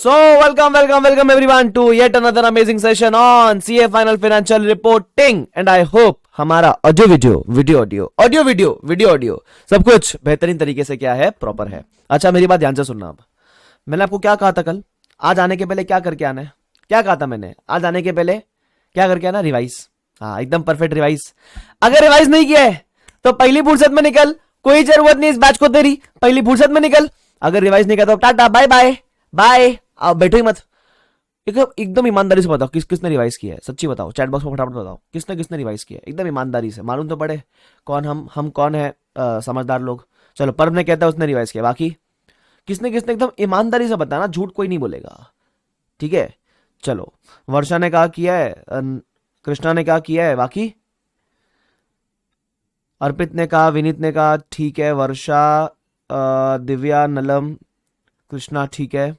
So welcome everyone to yet another amazing session on CA Final Financial Reporting and I hope हमारा audio सब कुछ बेहतरीन तरीके से क्या है, प्रॉपर है। अच्छा मेरी बात ध्यान से सुनना। अब मैंने आपको क्या कहा था कल, आज आने के पहले क्या करके आना है? क्या कहा था मैंने? आज आने के पहले क्या करके आना? रिवाइज। हाँ एकदम परफेक्ट रिवाइज। अगर रिवाइज नहीं किया है तो पहली फुर्सत में निकल, कोई जरूरत नहीं इस बैच को तेरी, पहली फुर्सत में निकल। अगर रिवाइज नहीं किया तो टाटा बाय बाय बाय, आओ बैठो ही मत। एकदम ईमानदारी से बताओ किसने रिवाइज किया है, सच्ची बताओ, चैट बॉक्स में फटाफट बताओ किसने रिवाइज किया है, एकदम ईमानदारी से, मालूम तो पड़े कौन हम कौन है समझदार लोग। चलो पर्व ने कहता है उसने रिवाइज किया, बाकी किसने एकदम ईमानदारी से बताना, झूठ कोई नहीं बोलेगा, ठीक है। चलो वर्षा ने कहा किया है, कृष्णा ने कहा किया है, बाकी अर्पित ने कहा, विनीत ने कहा ठीक है, वर्षा, दिव्या, नलम, कृष्णा ठीक है,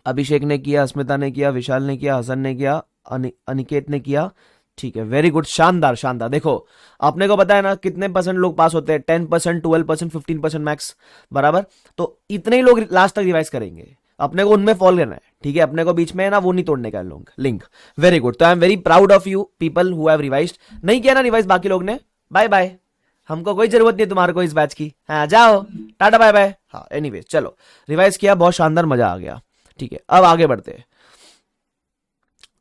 अभिषेक ने किया, अस्मिता ने किया, विशाल ने किया, हसन ने किया, अनिकेत ने किया, ठीक है, वेरी गुड, शानदार शानदार। देखो आपने को पता है ना कितने परसेंट लोग पास होते हैं, 10%, 12%, 15% मैक्स, बराबर। तो इतने ही लोग लास्ट तक रिवाइज करेंगे, अपने को उनमें फॉलो करना है, ठीक है। अपने को बीच में ना वो नहीं तोड़ने का लिंक। वेरी गुड, तो I am very proud of you people who have revised. नहीं किया ना रिवाइज बाकी लोग ने, बाय बाय, हमको कोई जरूरत नहीं तुम्हारे को इस बैच की, हाँ जाओ टाटा बाय बाय। हाँ एनीवे चलो रिवाइज किया, बहुत शानदार, मजा आ गया, ठीक है। अब आगे बढ़ते हैं,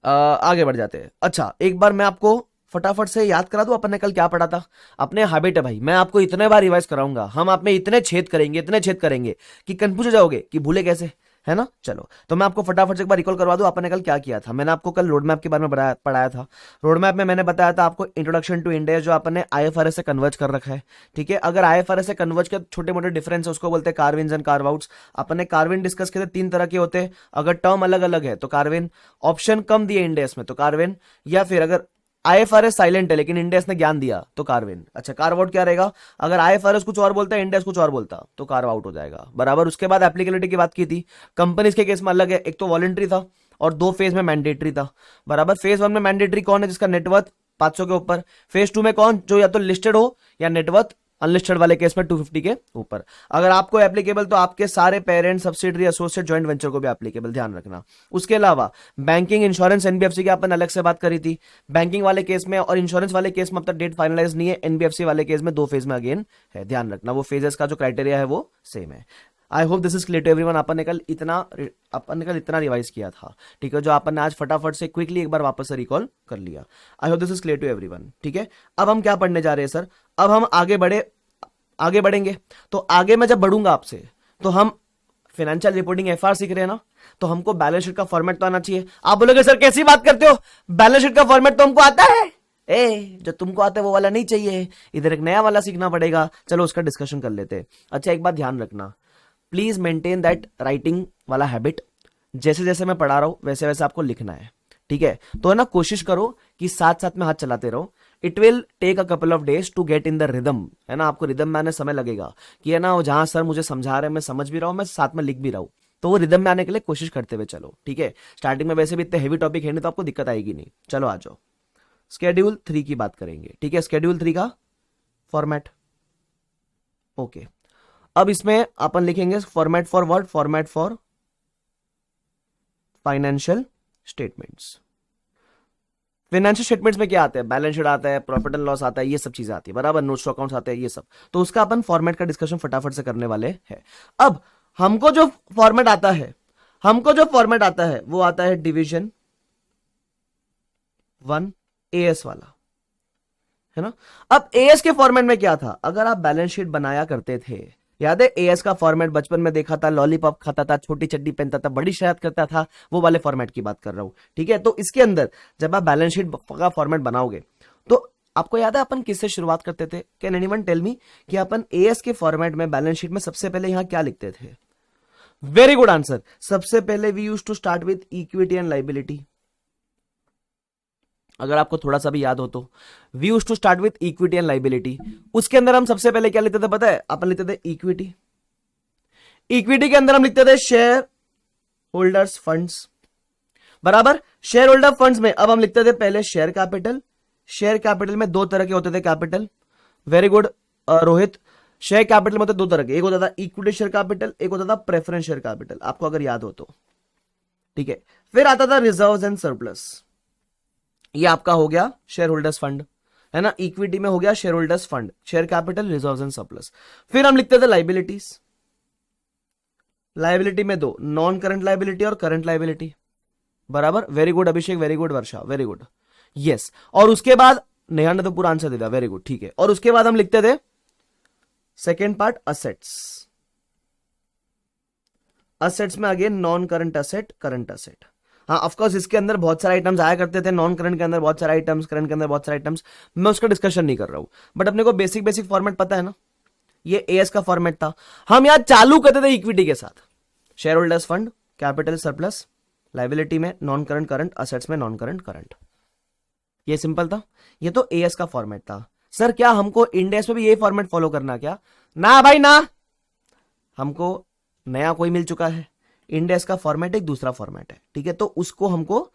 आगे बढ़ जाते हैं। अच्छा एक बार मैं आपको फटाफट से याद करा दूं अपन ने कल क्या पढ़ा था। अपने हैबिट है भाई, मैं आपको इतने बार रिवाइज कराऊंगा, हम आप में इतने छेद करेंगे कि कंफ्यूज हो जाओगे कि भूले कैसे, है ना। चलो तो मैं आपको फटाफट से एक बार रिकॉल करवा दूं, आपने कल क्या किया था। मैंने आपको कल रोड मैप के बारे में पढ़ाया था। रोड मैप में मैंने बताया था आपको इंट्रोडक्शन टू इंडिया जो आपने आईएफआरएस से कन्वर्ज कर रखा है, ठीक है। अगर आईएफआरएस से कन्वर्ज के छोटे मोटे डिफरेंस है उसको बोलते हैं कार्विन्स एंड कार्व-आउट्स। अपने कार्विन डिस्कस किए थे, 3 तरह के होते हैं, अगर टर्म अलग अलग है तो कार्विन, ऑप्शन कम दिए इंडेस में तो कार्विन, या फिर अगर आईएफआरएस साइलेंट है लेकिन इंडेस ने ज्ञान दिया तो कार्विन। अच्छा कार्व आउट क्या रहेगा, अगर आईएफआरएस कुछ और बोलता है इंडेस कुछ और बोलता तो कार्व आउट हो जाएगा, बराबर। उसके बाद एप्लीकेबिलिटी की बात की थी, कंपनीज के केस में अलग है, एक तो वॉलंटरी था और 2 फेज में मैंडेटरी था, बराबर। फेज 1 में मैंडेटरी कौन है, जिसका नेटवर्थ 500 के ऊपर। फेज 2 में कौन, जो या तो लिस्टेड हो या नेटवर्थ अनलिस्टेड वाले केस में 250 के ऊपर। अगर आपको एप्लीकेबल तो आपके सारे parent, subsidiary, associate, joint venture को भी एप्लीकेबल, ध्यान रखना। उसके अलावा बैंकिंग, इंश्योरेंस, एनबीएफसी की अपन अलग से बात करी थी। बैंकिंग वाले केस में और इंश्योरेंस वाले केस में अब तक डेट फाइनलाइज नहीं है, एनबीएफसी वाले केस में 2 फेज में अगेन है, ध्यान रखना। वो फेजेस का जो क्राइटेरिया है वो सेम है। I hope this is clear to everyone. अपन ने कल इतना रिवाइज किया था, ठीक है, जो अपन ने आज फटाफट से क्विकली एक बार वापस से रिकॉल कर लिया। I hope this is clear to everyone, ठीक है। अब हम क्या पढ़ने जा रहे हैं सर, अब हम आगे बढ़ेंगे। तो आगे मैं जब बढ़ूंगा आपसे तो हम फाइनेंशियल रिपोर्टिंग एफआर सीख रहे हैं ना, तो हमको बैलेंस शीट का फॉर्मेट तो आना चाहिए। आप बोलोगे सर कैसी बात करते हो, बैलेंस शीट का फॉर्मेट तो हमको आता है। जो तुमको आता है वो वाला नहीं चाहिए, इधर एक नया वाला सीखना पड़ेगा। चलो उसका डिस्कशन कर लेते हैं। अच्छा एक बात ध्यान रखना, प्लीज मेंटेन दैट राइटिंग वाला हैबिट। जैसे जैसे मैं पढ़ा रहा हूं वैसे वैसे आपको लिखना है, ठीक है। तो है ना, कोशिश करो कि साथ साथ में हाथ चलाते रहो। It will take a couple of days to get in the rhythm, है ना। आपको रिदम में आने समय लगेगा कि है ना, जहां सर मुझे समझा रहे हैं मैं समझ भी रहा हूं, मैं साथ में लिख भी रहा हूं, तो वो रिदम में आने के लिए कोशिश करते हुए चलो, ठीक है। स्टार्टिंग में वैसे भी इतने हेवी टॉपिक है नहीं तो आपको दिक्कत आएगी नहीं। चलो आ जाओ, स्केड्यूल 3 की बात करेंगे, ठीक है। स्केड्यूल 3 का फॉर्मेट, ओके। अब इसमें अपन लिखेंगे format for what, format for financial statements. Financial statements में क्या आता है, बैलेंस शीट आता है, प्रॉफिट एंड लॉस आता है, ये सब चीजें आती है, बराबर। नोट्स अकाउंट्स आते हैं, ये सब। तो उसका अपन फॉर्मेट का डिस्कशन फटाफट से करने वाले हैं। अब हमको जो फॉर्मेट आता है वो आता है डिवीजन 1 एएस वाला, है ना। अब एएस के फॉर्मेट में क्या था, अगर आप बैलेंस शीट बनाया करते थे, याद है एएस का फॉर्मेट बचपन में देखा था, लॉलीपॉप खाता था, छोटी चड्डी पहनता था, बड़ी शरारत करता था, वो वाले फॉर्मेट की बात कर रहा हूं, ठीक है। तो इसके अंदर जब आप बैलेंस शीट का फॉर्मेट बनाओगे तो आपको याद है अपन किससे शुरुआत करते थे, कैन एनीवन टेल मी कि अपन एएस के फॉर्मेट में बैलेंस शीट में सबसे पहले यहां क्या लिखते थे। वेरी गुड आंसर, सबसे पहले we used to start with equity and liability. अगर आपको थोड़ा सा भी याद हो तो we used to start with equity and liability. उसके अंदर हम सबसे पहले क्या लिखते थे पता है, अपन लिखते थे इक्विटी। इक्विटी के अंदर हम लिखते थे शेयर होल्डर्स फंड्स, बराबर। शेयर होल्डर फंड्स में अब हम लिखते थे पहले शेयर कैपिटल। शेयर कैपिटल में 2 तरह के होते थे capital, very good Rohit. Share capital में होते 2 तरह के, एक होता था इक्विटी शेयर कैपिटल, एक होता था प्रेफरेंस शेयर कैपिटल, आपको अगर याद हो तो, ठीक है। फिर आता था रिजर्व्स एंड सरप्लस, ये आपका हो गया शेयर होल्डर्स फंड, है ना। इक्विटी में हो गया share holders fund, share capital, reserves and surplus. फिर हम लिखते थे लाइबिलिटीज, लाइबिलिटी में दो, नॉन करंट लाइबिलिटी और करंट लाइबिलिटी, बराबर। वेरी गुड अभिषेक, वेरी गुड वर्षा, वेरी गुड, यस। और उसके बाद नेहा ने तो पूरा आंसर दे दिया, वेरी गुड, ठीक है। और उसके बाद हम लिखते थे सेकेंड पार्ट असेट्स, असेट्स में आगे non current asset, current asset. हाँ ऑफकोर्स इसके अंदर बहुत सारे आइटम्स आया करते थे, नॉन करंट के अंदर बहुत सारे आइटम्स, करंट के अंदर बहुत सारे आइटम्स, मैं उसका डिस्कशन नहीं कर रहा हूं, बट अपने को बेसिक बेसिक फॉर्मेट पता है ना। ये एएस का फॉर्मेट था, हम यहां चालू करते थे इक्विटी के साथ, share holders fund, capital, surplus, liability में नॉन करंट करंट, असेट्स में नॉन करंट करंट। ये सिंपल था, ये तो एएस का फॉर्मेट था। सर क्या हमको इंडेस में भी ये फॉर्मेट फॉलो करना क्या? ना भाई ना, हमको नया कोई मिल चुका है, इंडेस का फॉर्मेट एक दूसरा फॉर्मेट है, ठीक है। तो उसको हमको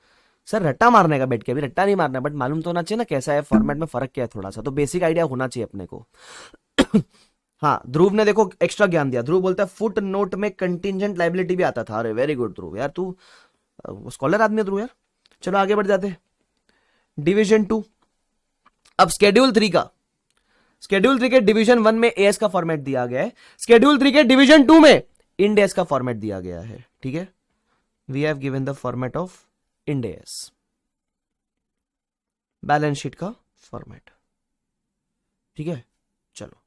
सर रट्टा मारने का, बैठ के भी रट्टा नहीं मारना, बट मालूम तो होना चाहिए ना कैसा है फॉर्मेट में, फर्क क्या है थोड़ा सा, तो बेसिक आइडिया होना चाहिए अपने को। हाँ ध्रुव ने देखो एक्स्ट्रा ज्ञान दिया, ध्रुव बोलता है फुट नोट में कंटिजेंट लाइबिलिटी भी आता था। अरे वेरी गुड ध्रुव, यार तू स्कॉलर आदमी है ध्रुव यार। चलो आगे बढ़ जाते, डिवीजन 2। अब शेड्यूल 3 का, शेड्यूल 3 के डिवीजन 1 में एएस का फॉर्मेट दिया गया है, शेड्यूल 3 के डिवीजन 2 में इंड एस का फॉर्मेट दिया गया है, ठीक है। We have given the format of Ind AS, balance sheet का फॉर्मेट, ठीक है। चलो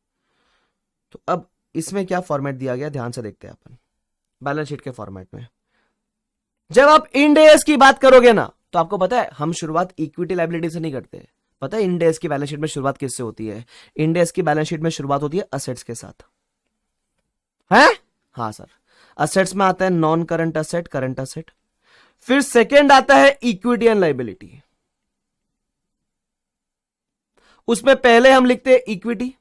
तो अब इसमें क्या फॉर्मेट दिया गया ध्यान से देखते हैं अपन। बैलेंस शीट के फॉर्मेट में जब आप इंड एस की बात करोगे ना, तो आपको पता है हम शुरुआत इक्विटी लायबिलिटी से नहीं करते। पता है इंड एस की बैलेंस शीट में शुरुआत किससे होती है? इंड एस की बैलेंस शीट में शुरुआत होती है असेट्स के साथ, है? हाँ सर, असेट्स में आता है non current asset, current asset. फिर सेकेंड आता है इक्विटी एंड लायबिलिटी, उसमें पहले हम लिखते हैं इक्विटी,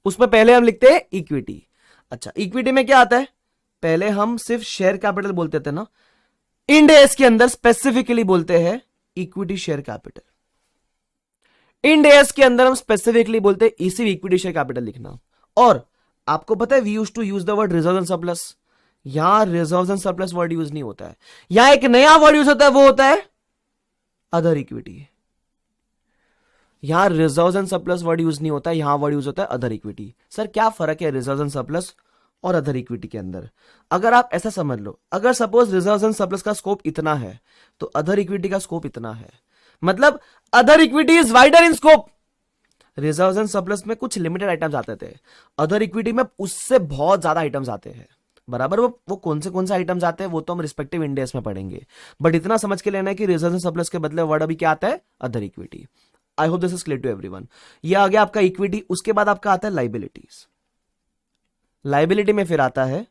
उसमें पहले हम लिखते हैं इक्विटी। अच्छा इक्विटी में क्या आता है? पहले हम सिर्फ शेयर कैपिटल बोलते थे ना, इंड एस के अंदर स्पेसिफिकली बोलते हैं equity share capital. End S के अंदर हम स्पेसिफिकली बोलते हैं इसी इक्विटी शेयर कैपिटल लिखना। और आपको पता है we used to use the word reserve and surplus, यहां reserve and surplus word use नहीं होता है, यहां एक नया वर्ड यूज होता है, वो होता है अदर इक्विटी। यहां reserve and surplus word use नहीं होता है, यहां वर्ड यूज होता है अदर इक्विटी। सर क्या फर्क है रिजर्व एंड सरप्लस और अदर इक्विटी के अंदर? अगर आप ऐसा समझ लो, अगर सपोज रिजर्व एंड सरप्लस का स्कोप इतना है तो अदर इक्विटी का स्कोप इतना है, मतलब other equity is wider in scope. Reserve and surplus में कुछ लिमिटेड आइटम्स आते थे, अदर इक्विटी में उससे बहुत ज्यादा आइटम्स आते हैं, बराबर। वो कौन से आइटम्स आते हैं वो तो हम रिस्पेक्टिव इंडेक्स में पढ़ेंगे, बट इतना समझ के लेना है कि रिजर्व एंड सरप्लस के बदले वर्ड अभी क्या आता है? Other equity. I hope this is clear to everyone. ये आ गया आपका इक्विटी, उसके बाद आपका आता है लाइबिलिटीज। लाइबिलिटी में फिर आता है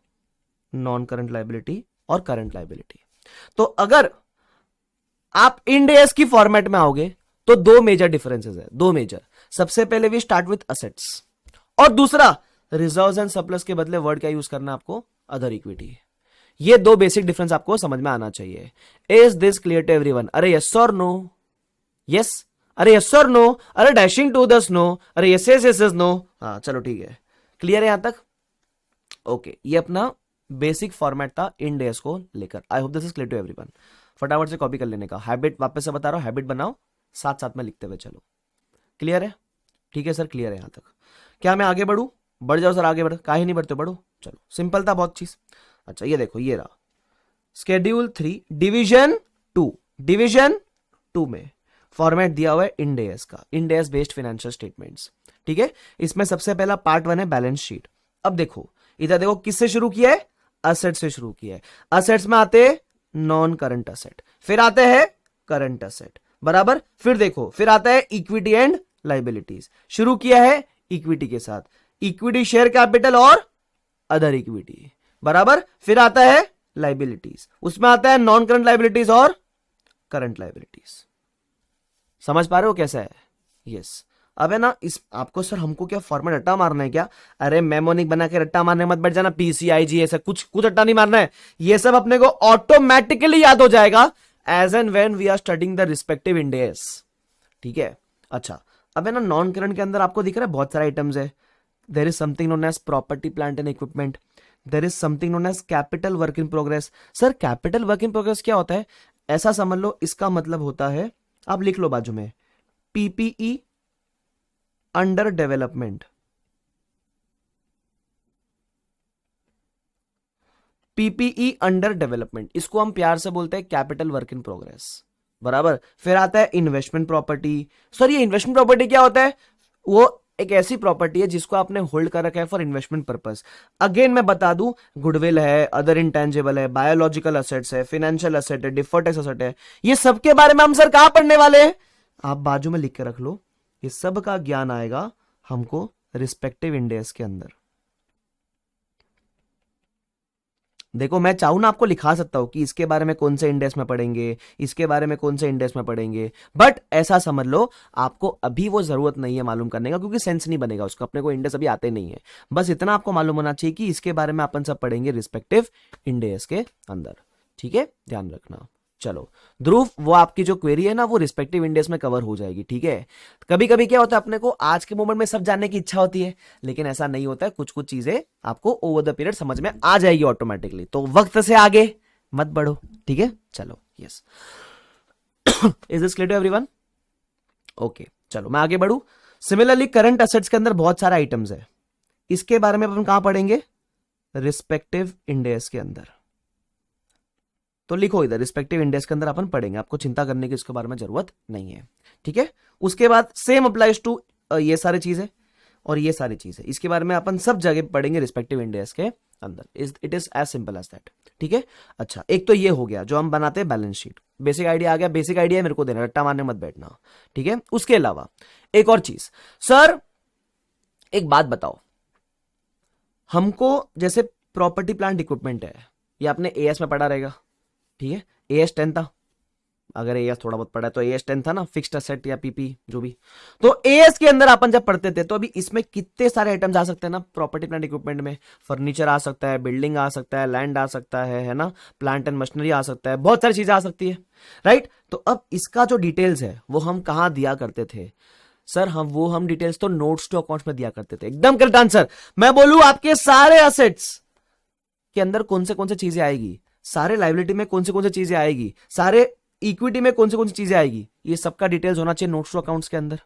नॉन करंट लाइबिलिटी और करंट लाइबिलिटी। तो अगर आप इंड एस की फॉर्मेट में आओगे तो दो मेजर डिफरेंसेस है, दो मेजर। सबसे पहले वी स्टार्ट विथ असेट्स, और दूसरा रिजर्व्स एंड सरप्लस के बदले वर्ड क्या यूज करना आपको? Other equity. ये दो बेसिक डिफरेंस आपको समझ में आना चाहिए। Is this clear to everyone? अरे यस और नो? यस, अरे यस और नो? अरे डैशिंग टू दस नो? अरे यस यस यस नो? हाँ चलो ठीक है, क्लियर है यहां तक? ओके, ये अपना बेसिक फॉर्मेट था इंड एस को लेकर। I hope this is clear to everyone. फटाफट से कॉपी कर लेने का हैबिट, वापस से बता रहा हूं, हैबिट बनाओ, साथ साथ में लिखते हुए चलो। क्लियर है? ठीक है सर, क्लियर है यहां तक। क्या मैं आगे बढ़ू? बढ़ जाओ सर, आगे बढ़ो, काहे नहीं बढ़ते, बढ़ो। चलो सिंपल था बहुत चीज। अच्छा ये देखो, ये रहा शेड्यूल 3 डिवीजन 2, डिवीजन 2 में फॉर्मेट दिया हुआ है इंड एस का, end S based financial statements, ठीक है। इसमें सबसे पहला पार्ट 1 है बैलेंस शीट। अब देखो इधर देखो, किससे शुरू किया है? असेट से शुरू किया है। असेट्स में आते हैं नॉन करंट असेट, फिर आते हैं करंट असेट, बराबर। फिर देखो फिर आता है इक्विटी एंड लाइबिलिटीज। शुरू किया है इक्विटी के साथ, इक्विटी शेयर कैपिटल और अदर इक्विटी, बराबर। फिर आता है लाइबिलिटीज, उसमें आता है नॉन करंट लाइबिलिटीज और करंट लाइबिलिटीज। समझ पा रहे हो कैसा है? यस। अब है ना, इस आपको सर हमको क्या फॉर्मेट रट्टा मारना है क्या? अरे मेमोनिक बना के रट्टा मारने मत बैठ जाना, पीसीआईजी ऐसा कुछ रट्टा नहीं मारना है। ये सब अपने को ऑटोमेटिकली याद हो जाएगा as and when we are studying the respective Ind AS, ठीक है। अच्छा अब है ना, नॉन करंट के अंदर आपको दिख रहा है बहुत सारे आइटम्स है। There is something known as property plant and equipment, there is something known as capital work in progress. Sir capital work in progress क्या होता है? ऐसा समझ लो, इसका मतलब होता है, आप लिख लो बाजू में, PPE under development. PPE under development, इसको हम प्यार से बोलते हैं कैपिटल वर्क इन प्रोग्रेस, बराबर। फिर आता है इन्वेस्टमेंट प्रॉपर्टी। सर ये इन्वेस्टमेंट प्रॉपर्टी क्या होता है? वो एक ऐसी प्रॉपर्टी है जिसको आपने होल्ड कर रखा है फॉर इन्वेस्टमेंट पर्पस। अगेन मैं बता दूं, गुडविल है, अदर इंटेंजिबल है, बायोलॉजिकल असेट्स है, फाइनेंशियल असेट है, डिफर्ड टैक्स असेट है, ये सब के बारे में हम सर कहां पढ़ने वाले हैं? आप बाजू में लिख के रख लो, ये सब का ज्ञान आएगा हमको रिस्पेक्टिव इंडेक्स के अंदर। देखो मैं चाहूं ना आपको लिखा सकता हूं कि इसके बारे में कौन से इंडेक्स में पढ़ेंगे, इसके बारे में कौन से इंडेक्स में पढ़ेंगे, बट ऐसा समझ लो आपको अभी वो जरूरत नहीं है मालूम करने का, क्योंकि सेंस नहीं बनेगा उसका, अपने को इंडेक्स अभी आते नहीं है। बस इतना आपको मालूम होना चाहिए कि इसके बारे में अपन सब पढ़ेंगे रिस्पेक्टिव इंडेक्स के अंदर, ठीक है, ध्यान रखना। चलो ध्रुव, वो आपकी जो क्वेरी है ना वो रिस्पेक्टिव इंडेक्स में कवर हो जाएगी, ठीक है। कभी कभी क्या होता है, अपने को आज के मोमेंट में सब जानने की इच्छा होती है, लेकिन ऐसा नहीं होता है, कुछ कुछ चीजें आपको ओवर द पीरियड समझ में आ जाएगी ऑटोमेटिकली, तो वक्त से आगे मत बढ़ो, ठीक है। चलो yes, is this clear to everyone? Okay चलो मैं आगे बढ़ू। सिमिलरली करंट असेट्स के अंदर बहुत सारे आइटम्स है, इसके बारे में अपन कहां पढ़ेंगे? रिस्पेक्टिव इंडेक्स के अंदर। तो लिखो इधर, रिस्पेक्टिव इंडेक्स के अंदर अपन पढ़ेंगे, आपको चिंता करने की इसके बारे में जरूरत नहीं है, ठीक है। उसके बाद सेम अप्लाइज टू ये सारी चीजें और ये सारी चीजें, इसके बारे में अपन सब जगह पढ़ेंगे रिस्पेक्टिव इंडेक्स के अंदर। It is as simple as that, ठीक है। अच्छा, एक तो ये हो गया जो हम बनाते हैं बैलेंस शीट, बेसिक आइडिया आ गया, बेसिक आइडिया मेरे को देना, रट्टा मारने मत बैठना, ठीक है। उसके अलावा एक और चीज, सर एक बात बताओ, हमको जैसे प्रॉपर्टी प्लांट इक्विपमेंट है, ये आपने एएस में पढ़ा रहेगा, ठीक है। एएस 10 था, अगर एएस थोड़ा बहुत पढ़ा है तो एएस 10 था ना, फिक्स्ड असेट या पीपी जो भी। तो एएस के अंदर अपन जब पढ़ते थे तो अभी इसमें कितने सारे आइटम्स आ सकते हैं ना प्रॉपर्टी प्लांट इक्विपमेंट में। फर्नीचर आ सकता है, बिल्डिंग आ सकता है, लैंड आ सकता है ना, प्लांट एंड मशीनरी आ सकता है, बहुत सारी चीजें आ सकती है, राइट। तो अब इसका जो डिटेल्स है वो हम कहां दिया करते थे? सर हम डिटेल्स तो नोट्स टू अकाउंट्स में दिया करते थे। एकदम करेक्ट आंसर। मैं बोलूं आपके सारे असेट्स के अंदर कौन से चीजें आएगी, सारे लायबिलिटी में कौन से चीजें आएगी, सारे इक्विटी में कौन सी चीजें आएगी, ये सबका डिटेल्स होना चाहिए नोट्स टू अकाउंट्स के अंदर।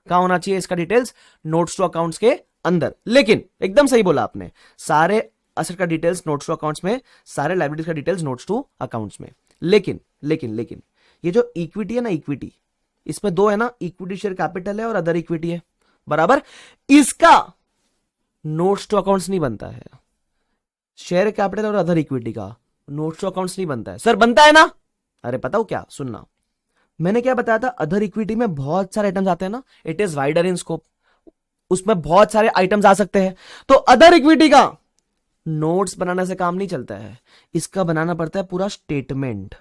कहां होना चाहिए इसका डिटेल्स? नोट्स टू अकाउंट्स के अंदर। लेकिन एकदम सही बोला आपने, सारे असेट का डिटेल्स नोट्स टू अकाउंट्स में, सारे लायबिलिटीज का डिटेल्स नोट्स टू अकाउंट्स में। लेकिन लेकिन लेकिन ये जो इक्विटी है ना, इक्विटी इसमें दो है ना, इक्विटी शेयर कैपिटल है और अदर इक्विटी है, बराबर। इसका नोट्स टू अकाउंट्स नहीं बनता है, शेयर कैपिटल और अदर इक्विटी का नोट्स टू अकाउंट्स नहीं बनता है। सर बनता है ना? अरे बताओ क्या, सुनना, मैंने क्या बताया था, अदर इक्विटी में बहुत सारे आइटम्स आते हैं ना, it is wider in scope, उसमें बहुत सारे आइटम्स आ सकते हैं। तो अदर इक्विटी का नोट्स बनाने से काम नहीं चलता है, इसका बनाना पड़ता है पूरा स्टेटमेंट।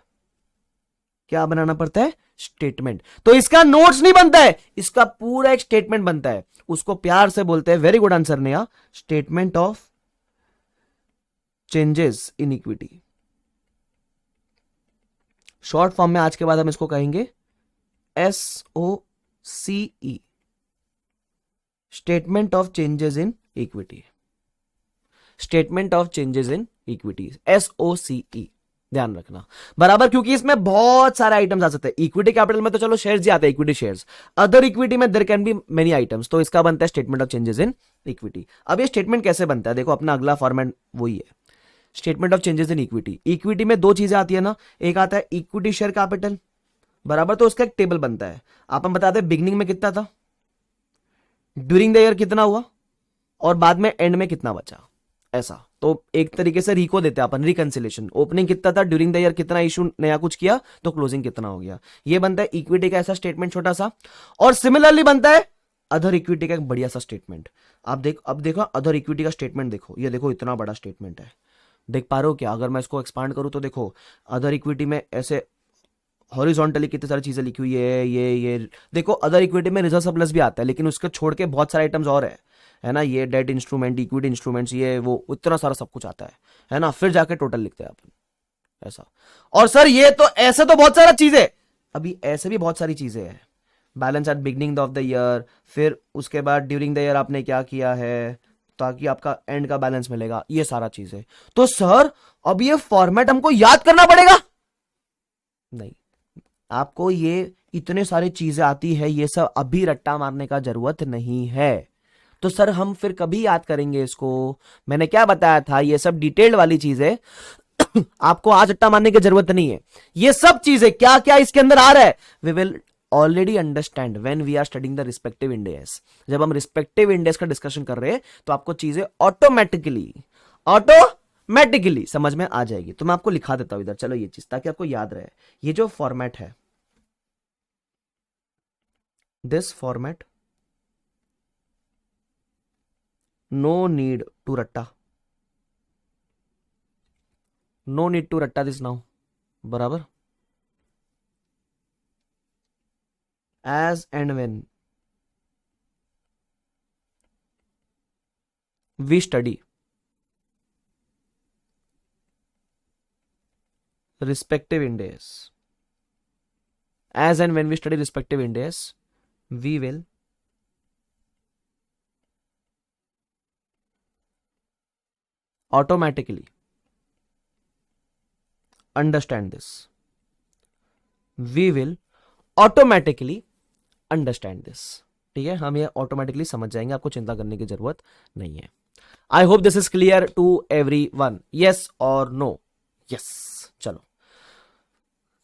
क्या बनाना पड़ता है? स्टेटमेंट। तो इसका नोट्स नहीं बनता है, इसका पूरा एक स्टेटमेंट बनता है, उसको प्यार से बोलते हैं, वेरी गुड आंसर ने, statement of changes in equity. Short form में आज के बाद हम इसको कहेंगे SOCE, statement of changes in equity. Statement of changes in equity, SOCE, ध्यान रखना, बराबर। क्योंकि इसमें बहुत सारे आइटम्स आ सकते हैं। इक्विटी कैपिटल में तो चलो शेयर्स ही आते हैं, इक्विटी शेयर्स। अदर इक्विटी में there can be many items, तो इसका बनता है statement of changes in equity. अब ये स्टेटमेंट कैसे बनता है, देखो अपना अगला फॉर्मेट वही है, statement of changes in equity. Equity में दो चीजें आती है ना, एक आता है इक्विटी शेयर कैपिटल, बराबर, तो उसका एक टेबल बनता है। अपन बताते हैं बिगनिंग में कितना था, ड्यूरिंग द ईयर कितना हुआ, और बाद में एंड में कितना बचा, ऐसा। तो एक तरीके से रिको देते हैं अपन, रिकंसिलेशन। ओपनिंग कितना था, ड्यूरिंग द ईयर कितना इशू नया कुछ किया, तो क्लोजिंग कितना हो गया। ये बनता है इक्विटी का ऐसा स्टेटमेंट छोटा सा। और सिमिलरली बनता है अदर इक्विटी का एक बढ़िया सा स्टेटमेंट। अब देखो अदर इक्विटी का स्टेटमेंट देखो, ये देखो इतना बड़ा स्टेटमेंट है, देख पा रहे हो क्या? अगर मैं इसको एक्सपांड करूं तो देखो अदर इक्विटी में ऐसे हॉरिजॉन्टली कितनी सारी चीजें लिखी हुई है, ये देखो अदर इक्विटी में रिजर्व सरप्लस भी आता है, लेकिन उसके छोड़ के बहुत सारे आइटम्स और है ना, ये डेट इंस्ट्रूमेंट, इक्विटी इंस्ट्रूमेंट्स, ये वो इतना सारा सब कुछ आता है ना, फिर जाके टोटल लिखते हैं अपन, ऐसा। और सर ये तो ऐसे तो बहुत सारा चीजें, अभी ऐसे भी बहुत सारी चीजें हैं, balance at beginning of the year, फिर उसके बाद ड्यूरिंग द ईयर आपने क्या किया है, ताकि आपका एंड का बैलेंस मिलेगा, ये सारा चीज है। तो सर अब ये फॉर्मेट हमको याद करना पड़ेगा? नहीं, आपको ये इतने सारी चीजें आती है, ये सब अभी रट्टा मारने का जरूरत नहीं है। तो सर हम फिर कभी याद करेंगे इसको? मैंने क्या बताया था, ये सब डिटेल्ड वाली चीजें आपको आज रट्टा मारने की जरूरत नहीं है। ये सब चीजें क्या क्या इसके अंदर आ रहा है, we will already understand when we are studying the respective index. जब हम रिस्पेक्टिव इंडेक्स का डिस्कशन कर रहे हैं तो आपको चीजें ऑटोमेटिकली समझ में आ जाएगी। तो मैं आपको लिखा देता हूं इधर, चलो ये चीज, ताकि आपको याद रहे। ये जो फॉर्मेट है, this format, no need to रट्टा, नो नीड टू रट्टा दिस नाउ, बराबर। As and when we study respective index, as and when we study respective index, we will automatically understand this, we will automatically understand this। ठीक है, हम ये automatically समझ जाएंगे, आपको चिंता करने की जरूरत नहीं है। I hope this is clear to everyone, yes और नो? यस, चलो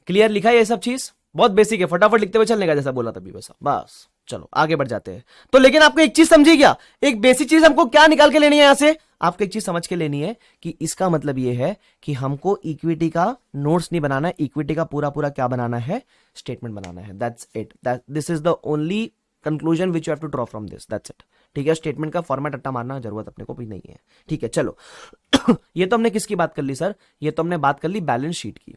क्लियर लिखा है ये सब चीज, बहुत बेसिक है, फटाफट लिखते हुए चलने का, जैसा बोला तभी वैसा, बस चलो आगे बढ़ जाते हैं। तो लेकिन आपको एक चीज समझिए क्या, एक बेसिक चीज हमको क्या निकाल के लेनी है यहां से, आपको एक चीज समझ के लेनी है कि इसका मतलब ये है कि हमको इक्विटी का नोट्स नहीं बनाना है, इक्विटी का पूरा पूरा क्या बनाना है, स्टेटमेंट बनाना है। That's it, this is the only conclusion which you have to draw from this, that's it. ठीक है, स्टेटमेंट का फॉर्मेट अट्टा मारना जरूरत अपने को भी नहीं है। ठीक है, चलो ये तो हमने किसकी बात कर ली सर, ये तो हमने बात कर ली बैलेंस शीट की।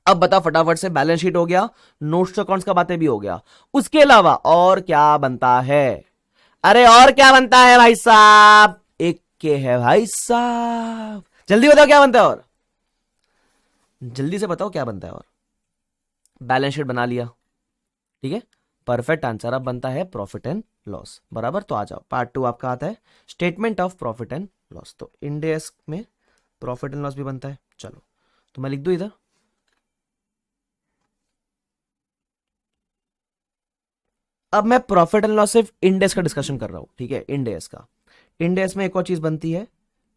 अब बता फटाफट से, बैलेंस शीट हो गया, नोट्स अकाउंट्स का बातें भी हो गया, उसके अलावा और क्या बनता है? अरे और क्या बनता है भाई साहब, एक के है भाई साहब, जल्दी बताओ क्या बनता है, और जल्दी से बताओ क्या बनता है। और बैलेंस शीट बना लिया, ठीक है, परफेक्ट आंसर। अब बनता है प्रॉफिट एंड लॉस, बराबर। तो आ जाओ, पार्ट 2 आपका आता है statement of profit and loss. तो इंडेक्स में प्रॉफिट एंड लॉस भी बनता है। चलो तो मैं लिख दूं इधर, अब मैं प्रॉफिट एंड लॉस सिर्फ इंडेक्स का डिस्कशन कर रहा हूं, ठीक है, इंडेक्स का। इंडेक्स में एक और चीज बनती है,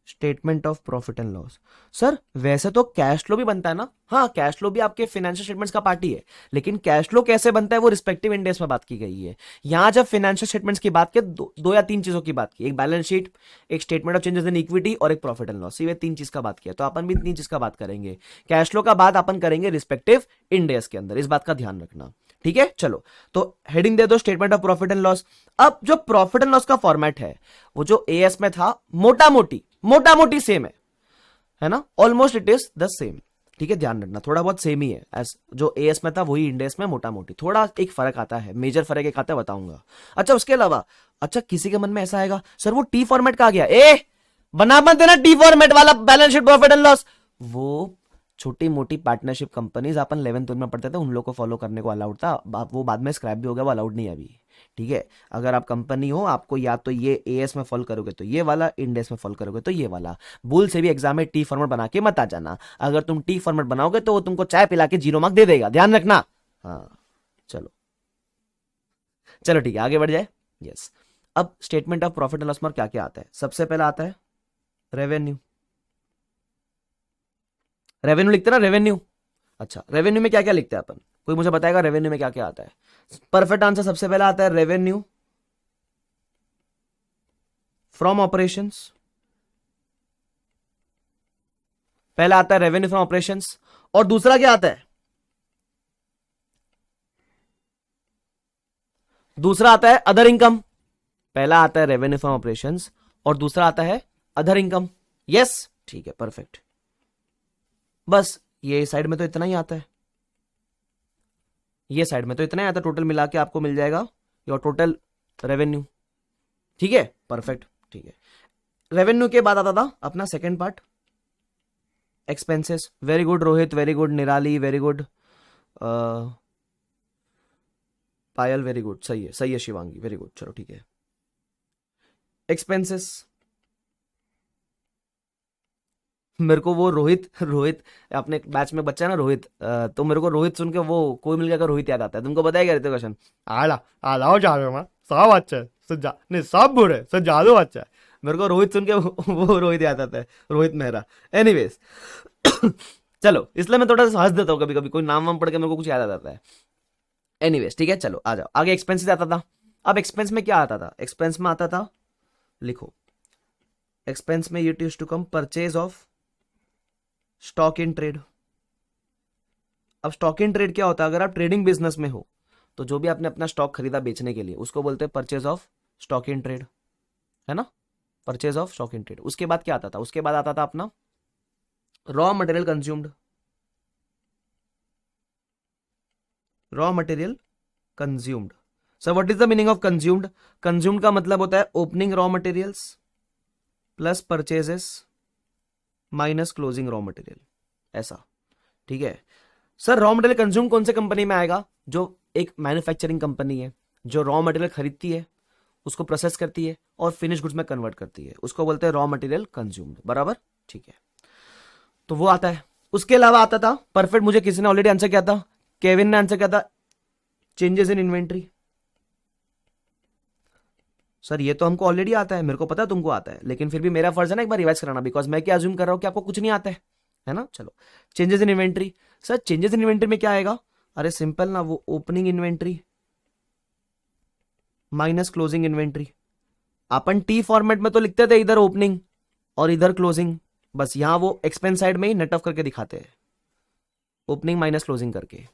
statement of profit and loss. Sir वैसे तो कैश फ्लो भी बनता है ना, हाँ कैश फ्लो भी आपके फाइनेंशियल स्टेटमेंट्स का पार्ट ही है, लेकिन कैश फ्लो कैसे बनता है वो रिस्पेक्टिव इंडेक्स में बात की गई है। यहां जब फाइनेंशियल स्टेटमेंट्स की बात की, दो या तीन चीजों की बात की, एक बैलेंस शीट, एक statement of changes in equity और एक प्रॉफिट एंड लॉस, ये तीन चीज का बात किया। तो अपन भी तीन चीज का बात करेंगे, कैश फ्लो का बात अपन करेंगे रिस्पेक्टिव इंडेक्स के अंदर, इस बात का ध्यान रखना, ठीक है। चलो तो हेडिंग दे दो statement of profit and loss. अब जो प्रॉफिट एंड लॉस का फॉर्मेट है वो जो एएस में था मोटा मोटी सेम है ना, almost it is the same, ठीक है, ध्यान रखना थोड़ा बहुत सेम ही है, एज जो एएस में था वही इंडेक्स में मोटा मोटी, थोड़ा एक फर्क आता है, मेजर फर्क एक आता है, बताऊंगा। अच्छा उसके अलावा, अच्छा किसी के मन में ऐसा आएगा सर वो टी फॉर्मेट का आ गया, बना मत देना टी फॉर्मेट वाला balance sheet profit and loss, वो छोटी मोटी पार्टनरशिप कंपनीज अपन 11th में पढ़ते थे, उन लोगों को फॉलो करने को अलाउड था, वो बाद में स्क्रैप भी हो गया, वो अलाउड नहीं है अभी, ठीक है। अगर आप कंपनी हो, आपको या तो ये एएस में फॉलो करोगे तो ये वाला, इंडेक्स में फॉलो करोगे तो ये वाला। भूल से भी एग्जाम में टी फॉर्मेट बना के मत आ जाना, अगर तुम टी फॉर्मेट बनाओगे तो वो तुमको चाय पिला के 0 मार्क दे देगा, ध्यान रखना। हाँ चलो चलो ठीक है, आगे बढ़ जाए। यस, अब statement of profit and loss में क्या क्या आता है, सबसे पहला आता है रेवेन्यू। रेवेन्यू लिखते ना, रेवेन्यू। अच्छा रेवेन्यू में क्या क्या लिखते हैं अपन, कोई मुझे बताएगा रेवेन्यू में क्या क्या आता है? परफेक्ट आंसर सबसे पहला आता है रेवेन्यू फ्रॉम ऑपरेशंस, पहला आता है रेवेन्यू फ्रॉम ऑपरेशंस, और दूसरा क्या आता है? दूसरा आता है अदर इनकम। पहला आता है रेवेन्यू फ्रॉम ऑपरेशंस और दूसरा आता है अदर इनकम। यस ठीक है, परफेक्ट। बस ये साइड में तो इतना ही आता है, ये साइड में तो इतना ही आता है, टोटल मिला के आपको मिल जाएगा योर टोटल रेवेन्यू, ठीक है, परफेक्ट, ठीक है। रेवेन्यू के बाद आता था अपना second part, expenses. Very good Rohit, very good निराली, वेरी गुड पायल, वेरी गुड, सही है शिवांगी, वेरी गुड, चलो ठीक है। एक्सपेंसेस मेरे को वो रोहित रोहित अपने बैच में बच्चा है ना रोहित, तो मेरे को रोहित सुन के वो कोई मिल गया रोहित याद आता है। तुमको बताया क्या रहते क्वेश्चन? आला आलाओ जा रहे सब अच्छा है, सजा नहीं सब बुरे, सब जादू अच्छा है। मेरे को रोहित सुन के वो रोहित याद आता है, रोहित मेहरा। एनीवेज चलो, इसलिए मैं थोड़ा सा हंस देता हूँ कभी कभी, कोई नाम वाम पढ़ के मेरे को कुछ याद आ जाता है। एनीवेज ठीक है, चलो आ जाओ आगे। एक्सपेंसेस आता था। अब एक्सपेंस में क्या आता था? एक्सपेंस में आता था, लिखो, एक्सपेंस में use to come purchase of stock in trade. अब स्टॉक इन ट्रेड क्या होता है? अगर आप ट्रेडिंग बिजनेस में हो तो जो भी आपने अपना स्टॉक खरीदा बेचने के लिए उसको बोलते हैं purchase of stock in trade, है ना? Purchase of stock in trade. उसके बाद क्या आता था? उसके बाद आता था अपना raw material consumed. Raw material consumed. So what is the meaning of consumed? Consumed का मतलब होता है opening raw materials plus purchases minus closing raw material, ऐसा। ठीक है सर, रॉ मटेरियल कंज्यूम कौन से कंपनी में आएगा? जो एक मैन्युफैक्चरिंग कंपनी है, जो रॉ मटेरियल खरीदती है, उसको प्रोसेस करती है और फिनिश गुड्स में कन्वर्ट करती है, उसको बोलते हैं रॉ मटेरियल कंज्यूम्ड, बराबर? ठीक है, तो वो आता है। उसके अलावा आता था परफेक्ट, मुझे किसी ने ऑलरेडी आंसर किया था, केविन ने आंसर किया था, चेंजेस इन इन्वेंट्री। सर ये तो हमको ऑलरेडी आता है, मेरे को पता है तुमको आता है, लेकिन फिर भी मेरा फर्ज है ना एक बार रिवाइज कराना, बिकॉज मैं क्या अज्यूम कर रहा हूं कि आपको कुछ नहीं आता है ना? चलो, changes in inventory. Sir changes in inventory में क्या आएगा? अरे सिंपल ना, वो opening inventory minus closing inventory. अपन टी फॉर्मेट में तो लिखते थे इधर ओपनिंग और इधर क्लोजिंग, बस यहां वो एक्सपेंस साइड में ही नेट ऑफ करके दिखाते हैं, ओपनिंग माइनस क्लोजिंग करके।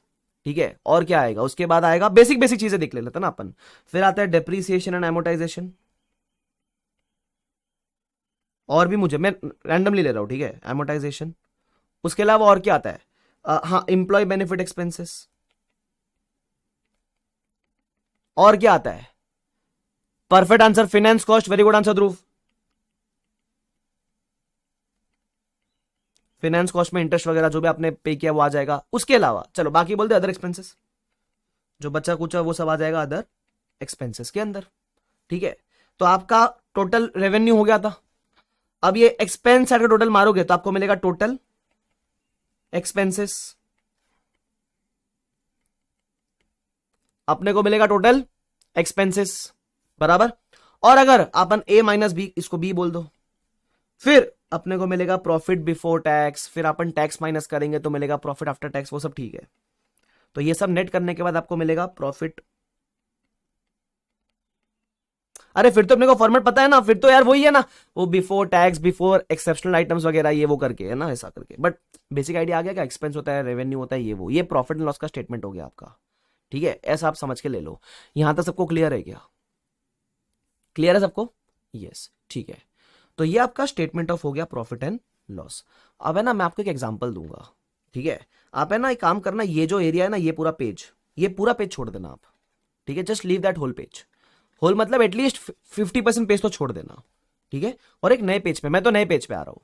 ठीक है, और क्या आएगा उसके बाद? आएगा बेसिक बेसिक चीजें देख लेते ना अपन। फिर आता है डेप्रीसिएशन एंड एमोटाइजेशन, और भी मुझे, मैं रैंडमली ले रहा हूं, ठीक है, एमोटाइजेशन। उसके अलावा और क्या आता है? हाँ, इंप्लॉय बेनिफिट एक्सपेंसेस। और क्या आता है? Perfect answer, finance cost. Very good answer Dhruv. Finance cost में इंटरेस्ट वगैरह जो भी आपने पे किया वो आ जाएगा। उसके अलावा चलो बाकी बोलते अदर एक्सपेंसेस, जो बच्चा कुछ वो सब आ जाएगा अदर एक्सपेंसेस के अंदर। ठीक है, तो आपका टोटल रेवेन्यू हो गया था। अब ये एक्सपेंस साइड का टोटल मारोगे तो आपको मिलेगा टोटल एक्सपेंसेस, अपने को मिलेगा टोटल एक्सपेंसेस, बराबर। और अगर अपन ए माइनस बी, इसको बी बोल दो, फिर अपने को मिलेगा प्रॉफिट बिफोर टैक्स, फिर अपन टैक्स माइनस करेंगे तो मिलेगा प्रॉफिट आफ्टर टैक्स, वो सब ठीक है। तो ये सब नेट करने के बाद आपको मिलेगा प्रॉफिट। अरे फिर तो अपने को फॉर्मेट पता है ना, फिर तो यार वही है ना, वो before tax, before exceptional items वगैरह, ये वो करके है ना, ऐसा करके। बट बेसिक आइडिया आ गया, क्या एक्सपेंस होता है, रेवेन्यू होता है, ये वो, ये प्रॉफिट एंड लॉस का स्टेटमेंट हो गया आपका। ठीक है, ऐसा आप समझ के ले लो। यहां तक सबको क्लियर है क्या? क्लियर है सबको? यस, ठीक है। तो ये आपका स्टेटमेंट ऑफ हो गया प्रॉफिट एंड लॉस। अब है ना, मैं आपको एक एग्जांपल दूंगा, ठीक है? आप है ना एक काम करना, ये जो एरिया है ना, ये पूरा पेज, ये पूरा पेज छोड़ देना आप। ठीक है, just leave that whole page. Whole मतलब एटलीस्ट 50% पेज तो छोड़ देना, ठीक है? और एक नए पेज पे, मैं तो नए पेज पे आ रहा हूं,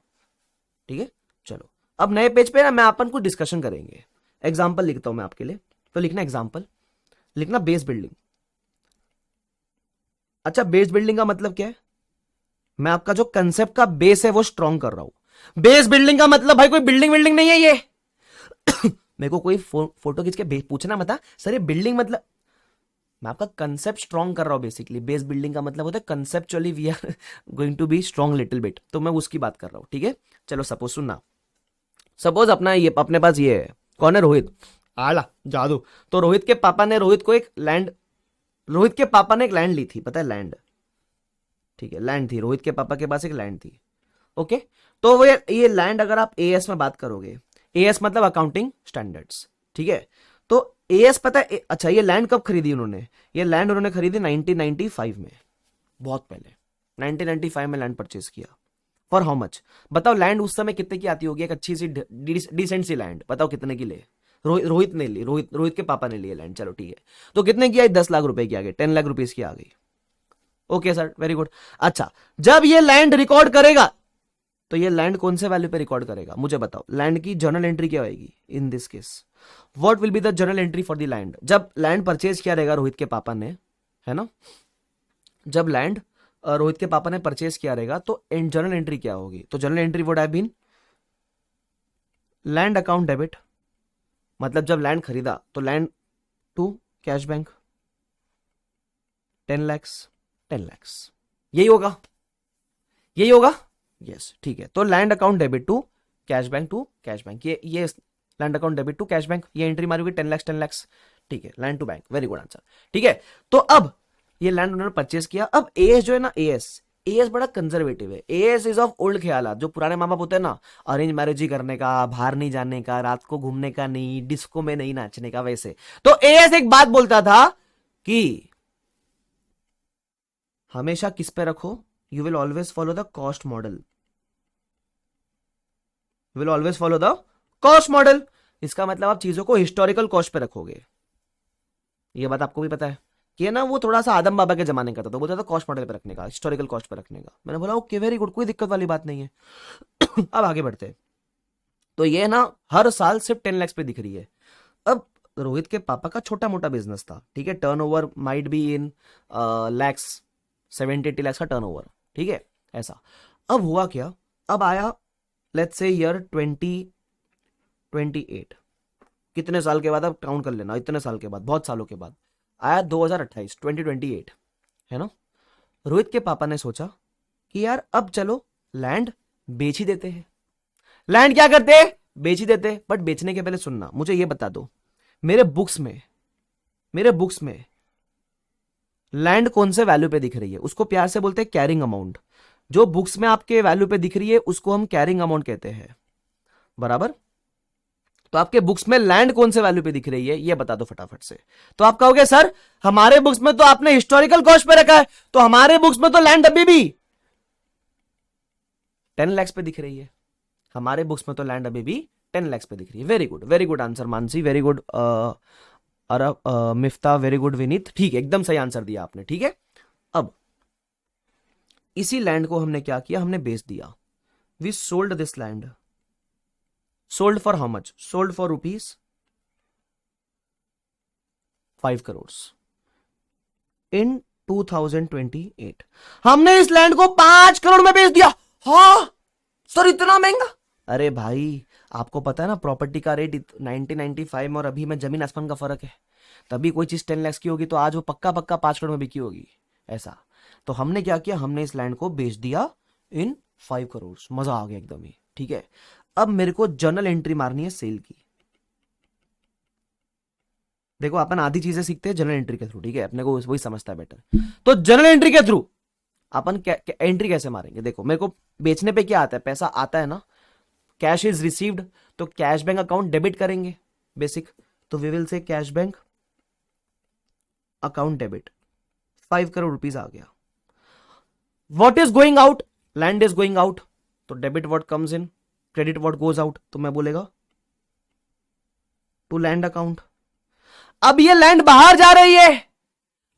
ठीक है? चलो, अब नए पेज पे ना मैं अपन कुछ डिस्कशन करेंगे। एग्जाम्पल लिखता हूं मैं आपके लिए, तो लिखना एग्जाम्पल, लिखना बेस बिल्डिंग। अच्छा, बेस बिल्डिंग का मतलब क्या है? मैं आपका जो कंसेप्ट का बेस है वो स्ट्रॉन्ग कर रहा हूं। बेस बिल्डिंग का मतलब भाई कोई बिल्डिंग बिल्डिंग नहीं है ये। मेरे को कोई फोटो खींच के पूछना मत सर ये बिल्डिंग मतलब, मैं आपका कंसेप्ट स्ट्रॉन्ग कर रहा हूं बेसिकली। बेस बिल्डिंग का मतलब होता है conceptually we are going to be strong little bit, तो मैं उसकी बात कर रहा हूं, ठीक है? चलो सपोज सुनना, सपोज अपना ये अपने पास ये है, कौन है? रोहित। आला जादू। तो रोहित के पापा ने रोहित को एक लैंड, रोहित के पापा ने एक लैंड ली थी, पता है, लैंड। ठीक है, लैंड थी, रोहित के पापा के पास एक लैंड थी। ओके, तो वो ये लैंड अगर आप एएस में बात करोगे, एएस मतलब अकाउंटिंग स्टैंडर्ड्स, ठीक है? तो एएस पता है अच्छा ये लैंड कब खरीदी उन्होंने? ये लैंड उन्होंने खरीदी 1995 में, बहुत पहले 1995 में लैंड परचेज किया। For how much? बताओ लैंड उस समय कितने की आती होगी? एक अच्छी सी डिसेंट सी लैंड, बताओ कितने की ले? रोहित ने ली, रोहित के पापा ने लिए लैंड, चलो ठीक है। तो कितने की आई? 10 लाख रुपए की आ गई, 10 लाख रुपीज की आ गई। Okay sir, very good. अच्छा, जब ये लैंड रिकॉर्ड करेगा तो ये लैंड कौन से वैल्यू पे रिकॉर्ड करेगा? मुझे बताओ, लैंड की जर्नल एंट्री क्या होगी in this case? What will be the journal entry for the land? जब लैंड परचेज किया रहेगा रोहित के पापा ने, है ना, जब लैंड रोहित के पापा ने परचेज किया रहेगा तो जर्नल एंट्री क्या होगी? तो journal entry would have been land account debit, मतलब जब लैंड खरीदा तो land to cash bank 10 lakhs 10 lakhs, यही होगा, यही होगा। यस ठीक है, तो land account debit to cash bank, ये land account debit to cash bank, ये एंट्री मारी होगी 10 lakhs 10 lakhs। ठीक है, land to bank, very good answer. ठीक है, तो अब ये लैंड उन्होंने परचेज किया। अब एएस जो है ना, एएस बड़ा कंजर्वेटिव है। एएस इज ऑफ ओल्ड ख्याल, जो पुराने माँ बाप होते हैं ना, अरेंज मैरिज ही करने का, बाहर नहीं जाने का, रात को घूमने का नहीं, डिस्को में नहीं नाचने का, वैसे। तो एएस एक बात बोलता था कि हमेशा किस पे रखो, you will always follow the cost model, you will always follow the cost model. इसका मतलब आप चीजों को हिस्टोरिकल कॉस्ट पे रखोगे। ये बात आपको भी पता है कि है ना, वो थोड़ा सा आदम बाबा के जमाने का था, तो बोलता था कॉस्ट मॉडल पे रखने का, हिस्टोरिकल कॉस्ट पे रखने का। मैंने बोला ओके वेरी गुड, कोई दिक्कत वाली बात नहीं है। अब आगे बढ़ते हैं। तो ये ना हर साल सिर्फ 10 lakhs पे दिख रही है। अब रोहित के पापा का छोटा मोटा बिजनेस था, ठीक है, turnover might be in lakhs, 70-80 lakhs का टर्नओवर, ठीक है, ऐसा। अब हुआ क्या, अब आया लेट्स से ईयर 2028, कितने साल के बाद, अब काउंट कर लेना, इतने साल के बाद, बहुत सालों के बाद आया 2028, 2028 है ना। रोहित के पापा ने सोचा कि यार अब चलो लैंड बेच ही देते हैं। लैंड क्या करते, बेच ही देते। बट बेचने के पहले सुनना, मुझे ये बता दो, मेरे बुक्स में लैंड कौन से वैल्यू पे दिख रही है, उसको प्यार से बोलते हैं कैरिंग अमाउंट। जो बुक्स में आपके वैल्यू पे दिख रही है उसको हम कैरिंग अमाउंट कहते हैं, बराबर। तो आपके बुक्स में लैंड कौन से वैल्यू पे दिख रही है ये बता दो फटाफट से। तो आप कहोगे सर हमारे बुक्स में तो आपने हिस्टोरिकल कॉस्ट पे रखा है, तो हमारे बुक्स में तो लैंड अभी भी 10 lakhs पे दिख रही है। हमारे बुक्स में तो लैंड अभी भी 10 lakhs पे दिख रही है। Very good answer Mansi, very good Miftah, very good Vineet, ठीक है, एकदम सही आंसर दिया आपने। ठीक है, अब इसी लैंड को हमने क्या किया, हमने बेच दिया। We sold this land, sold for how much, sold for ₹5 crores in 2028। हमने इस लैंड को 5 करोड़ में बेच दिया। हाँ सर इतना महंगा, अरे भाई आपको पता है ना प्रॉपर्टी का रेट 1995 में और अभी में जमीन आसमान का फर्क है। तभी कोई चीज 10 lakhs की होगी तो आज वो पक्का 5 करोड़ में बिकी होगी, ऐसा। तो हमने क्या किया, हमने इस लैंड को बेच दिया इन 5 करोड़। मजा आ गया एकदम ही। ठीक है, अब मेरे को जर्नल एंट्री मारनी है सेल की। देखो अपन आधी चीजें सीखते हैं जर्नल एंट्री के थ्रू, ठीक है, अपने को वही समझता है बेटर। तो जर्नल एंट्री के थ्रू अपन एंट्री कैसे मारेंगे। देखो मेरे को बेचने पे क्या आता है, पैसा आता है ना, कैश इज रिसीव्ड, तो कैश बैंक अकाउंट डेबिट करेंगे बेसिक। तो we will say cash bank account debit, 5 crore rupees आ गया। What is going out, land is going out, तो debit what comes in, credit what goes out, तो मैं बोलेगा to land account. अब ये लैंड बाहर जा रही है,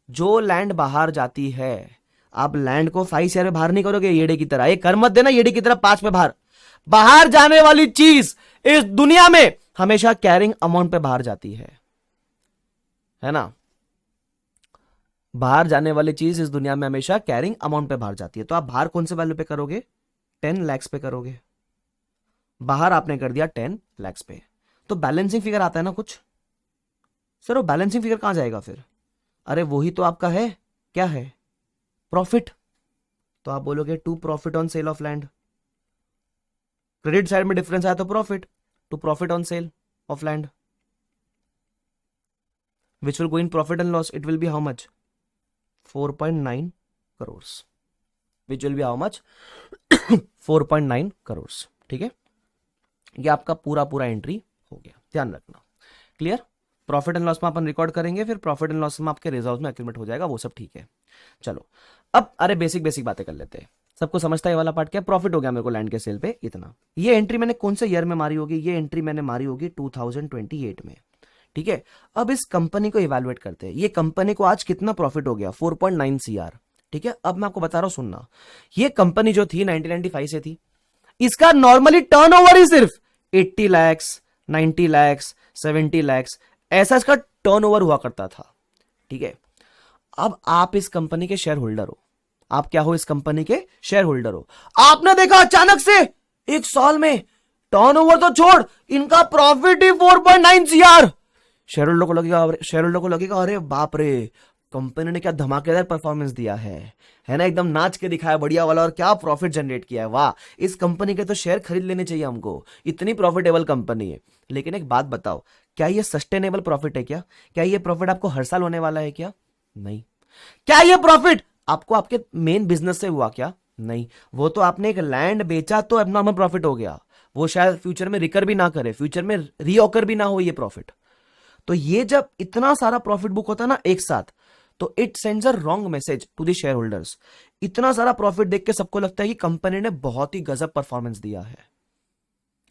जो लैंड बाहर जाती है, आप लैंड को 5 शेयर में बाहर नहीं करोगे येड़े की तरह, ये कर मत देना येड़े की तरह 5 पे बाहर। बाहर जाने वाली चीज इस दुनिया में हमेशा कैरिंग अमाउंट पे बाहर जाती है ना। बाहर जाने वाली चीज इस दुनिया में हमेशा कैरिंग अमाउंट पे बाहर जाती है। तो आप बाहर कौन से वैल्यू पे करोगे, 10 lakhs पे करोगे। बाहर आपने कर दिया 10 lakhs पे, तो बैलेंसिंग फिगर आता है ना कुछ। सर वो बैलेंसिंग फिगर कहां जाएगा फिर, अरे वही तो आपका है, क्या है, प्रॉफिट। तो आप बोलोगे to profit on sale of land, credit side में डिफरेंस आया तो profit, to profit on sale of land, which will go in profit and loss, it will be how much, 4.9 crores, which will be how much, 4.9 crores। ठीक है, ये आपका पूरा entry हो गया, ध्यान रखना, क्लियर। प्रॉफिट एंड लॉस में अपन रिकॉर्ड करेंगे, फिर प्रॉफिट एंड लॉस में आपके रिजर्व में एक्यूमुलेट हो जाएगा, वो सब ठीक है। चलो अब अरे बेसिक बातें कर लेते हैं, सबको समझता है ये वाला पार्ट क्या। प्रॉफिट हो गया मेरे को लैंड के सेल पे इतना। ये एंट्री मैंने कौन से ईयर में मारी होगी, ये एंट्री मैंने मारी होगी 2028 में। ठीक है, अब इस कंपनी को इवैल्यूएट करते हैं, ये कंपनी को आज कितना प्रॉफिट हो गया, 4.9 CR। ठीक है, अब मैं आपको बता रहा हूं सुनना, ये कंपनी जो थी 1995 से थी, इसका नॉर्मली टर्नओवर ही सिर्फ 80 lakhs 90 lakhs 70 lakhs ऐसा इसका टर्नओवर हुआ करता था। ठीक है, अब आप इस कंपनी के शेयर होल्डर हो, आप क्या हो, इस कंपनी के शेयर होल्डर हो। आपने देखा अचानक से एक साल में टर्नओवर तो छोड़, इनका प्रॉफिट ही 4.9 सीआर। शेयर होल्डर को लगेगा अरे बाप रे, कंपनी ने क्या धमाकेदार परफॉर्मेंस दिया है ना, एकदम नाच के दिखाया बढ़िया वाला, और क्या प्रॉफिट जनरेट किया है, वाह, इस कंपनी के तो शेयर खरीद लेने चाहिए हमको, इतनी प्रॉफिटेबल कंपनी है। लेकिन एक बात बताओ, क्या ये सस्टेनेबल प्रॉफिट है क्या ये प्रॉफिट आपको हर साल होने वाला है क्या? नहीं। क्या ये प्रॉफिट आपको आपके मेन बिजनेस से हुआ क्या? नहीं। वो तो आपने एक लैंड बेचा तो एबनॉर्मल प्रॉफिट हो गया, वो शायद फ्यूचर में रिकर भी ना करे, फ्यूचर में रीऑकर भी ना हो ये प्रॉफिट। तो ये जब इतना सारा प्रॉफिट बुक होता है ना एक साथ, तो it sends a wrong message to the shareholders. इतना सारा प्रॉफिट देख के सबको लगता है कि कंपनी ने बहुत ही गजब परफॉर्मेंस दिया है,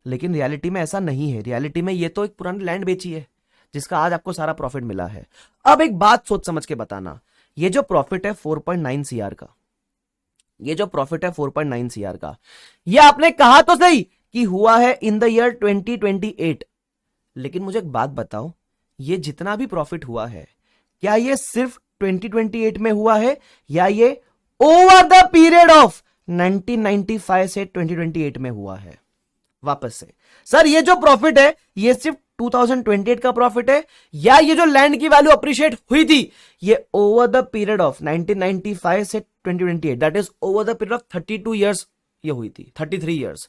लेकिन रियलिटी में ऐसा नहीं है। रियलिटी में ये तो एक पुरानी लैंड बेची है जिसका आज आपको सारा प्रॉफिट मिला है। अब एक बात सोच समझ के बताना, ये जो प्रॉफिट है 4.9 सीआर का, ये जो प्रॉफिट है 4.9 सीआर का, ये आपने कहा तो सही कि हुआ है इन द ईयर 2028, लेकिन मुझे एक बात बताओ, ये जितना भी प्रॉफिट हुआ है, क्या ये सिर्फ 2028 में हुआ है या ये ओवर द पीरियड ऑफ 1995 से 2028 में हुआ है? वापस से सर, ये जो प्रॉफिट है ये सिर्फ 2028 का प्रॉफिट है या ये जो लैंड की वैल्यू अप्रिशिएट हुई थी ये ओवर द पीरियड ऑफ 1995 से 2028, that is over the period of 32 years ये हुई थी, 33 ईयर्स।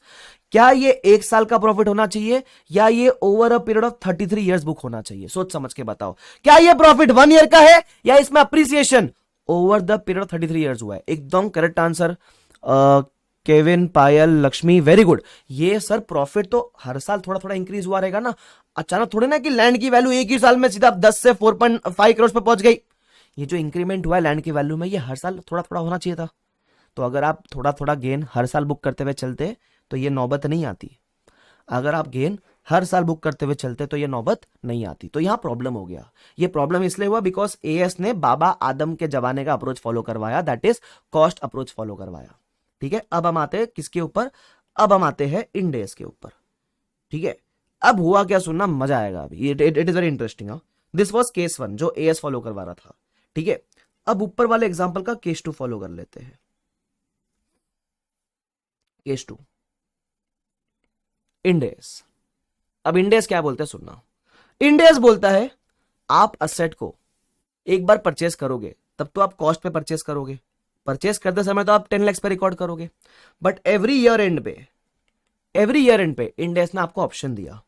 क्या ये एक साल का प्रॉफिट होना चाहिए या ये over a period of 33 years book होना चाहिए? सोच समझ के बताओ, क्या ये प्रॉफिट 1 ईयर का है या इसमें appreciation over the period of 33 years हुआ है? एकदम करेक्ट आंसर केविन, पायल, लक्ष्मी, वेरी गुड। ये सर प्रॉफिट तो हर साल थोड़ा थोड़ा इंक्रीज हुआ रहेगा ना, अचानक थोड़े ना कि लैंड की वैल्यू एक ही साल में सीधा 10 से 4.5 करोड़ पे पहुंच गई। ये जो इंक्रीमेंट हुआ है लैंड की वैल्यू में, ये हर साल थोड़ा थोड़ा होना चाहिए था। तो अगर आप थोड़ा थोड़ा गेन हर साल बुक करते हुए चलते तो ये नौबत नहीं आती। अगर आप गेन हर साल बुक करते हुए चलते तो ये नौबत नहीं आती। तो यहां प्रॉब्लम हो गया। ये प्रॉब्लम इसलिए हुआ बिकॉज एएस ने बाबा आदम के जमाने का अप्रोच फॉलो करवाया, that is cost approach follow करवाया। ठीक है, अब हम आते हैं किसके ऊपर? अब हम आते हैं इंडेस के ऊपर। ठीक है, अब हुआ क्या सुनना मजा आएगा अभी, it is very interesting. This was case 1 जो एएस फॉलो करवा रहा था। ठीक है, अब ऊपर वाले एग्जाम्पल का केस 2 फॉलो कर लेते हैं। केस 2 इंडेस। अब इंडेस क्या बोलते हैं सुनना। इंडेस बोलता है आप असेट को एक बार परचेस करोगे तब तो आप कॉस्ट पे परचेस करोगे, परचेस करते समय तो आप 10 लाख पे रिकॉर्ड करोगे, बट एवरी ईयर एंड पे इंडेस ने आपको ऑप्शन दिया।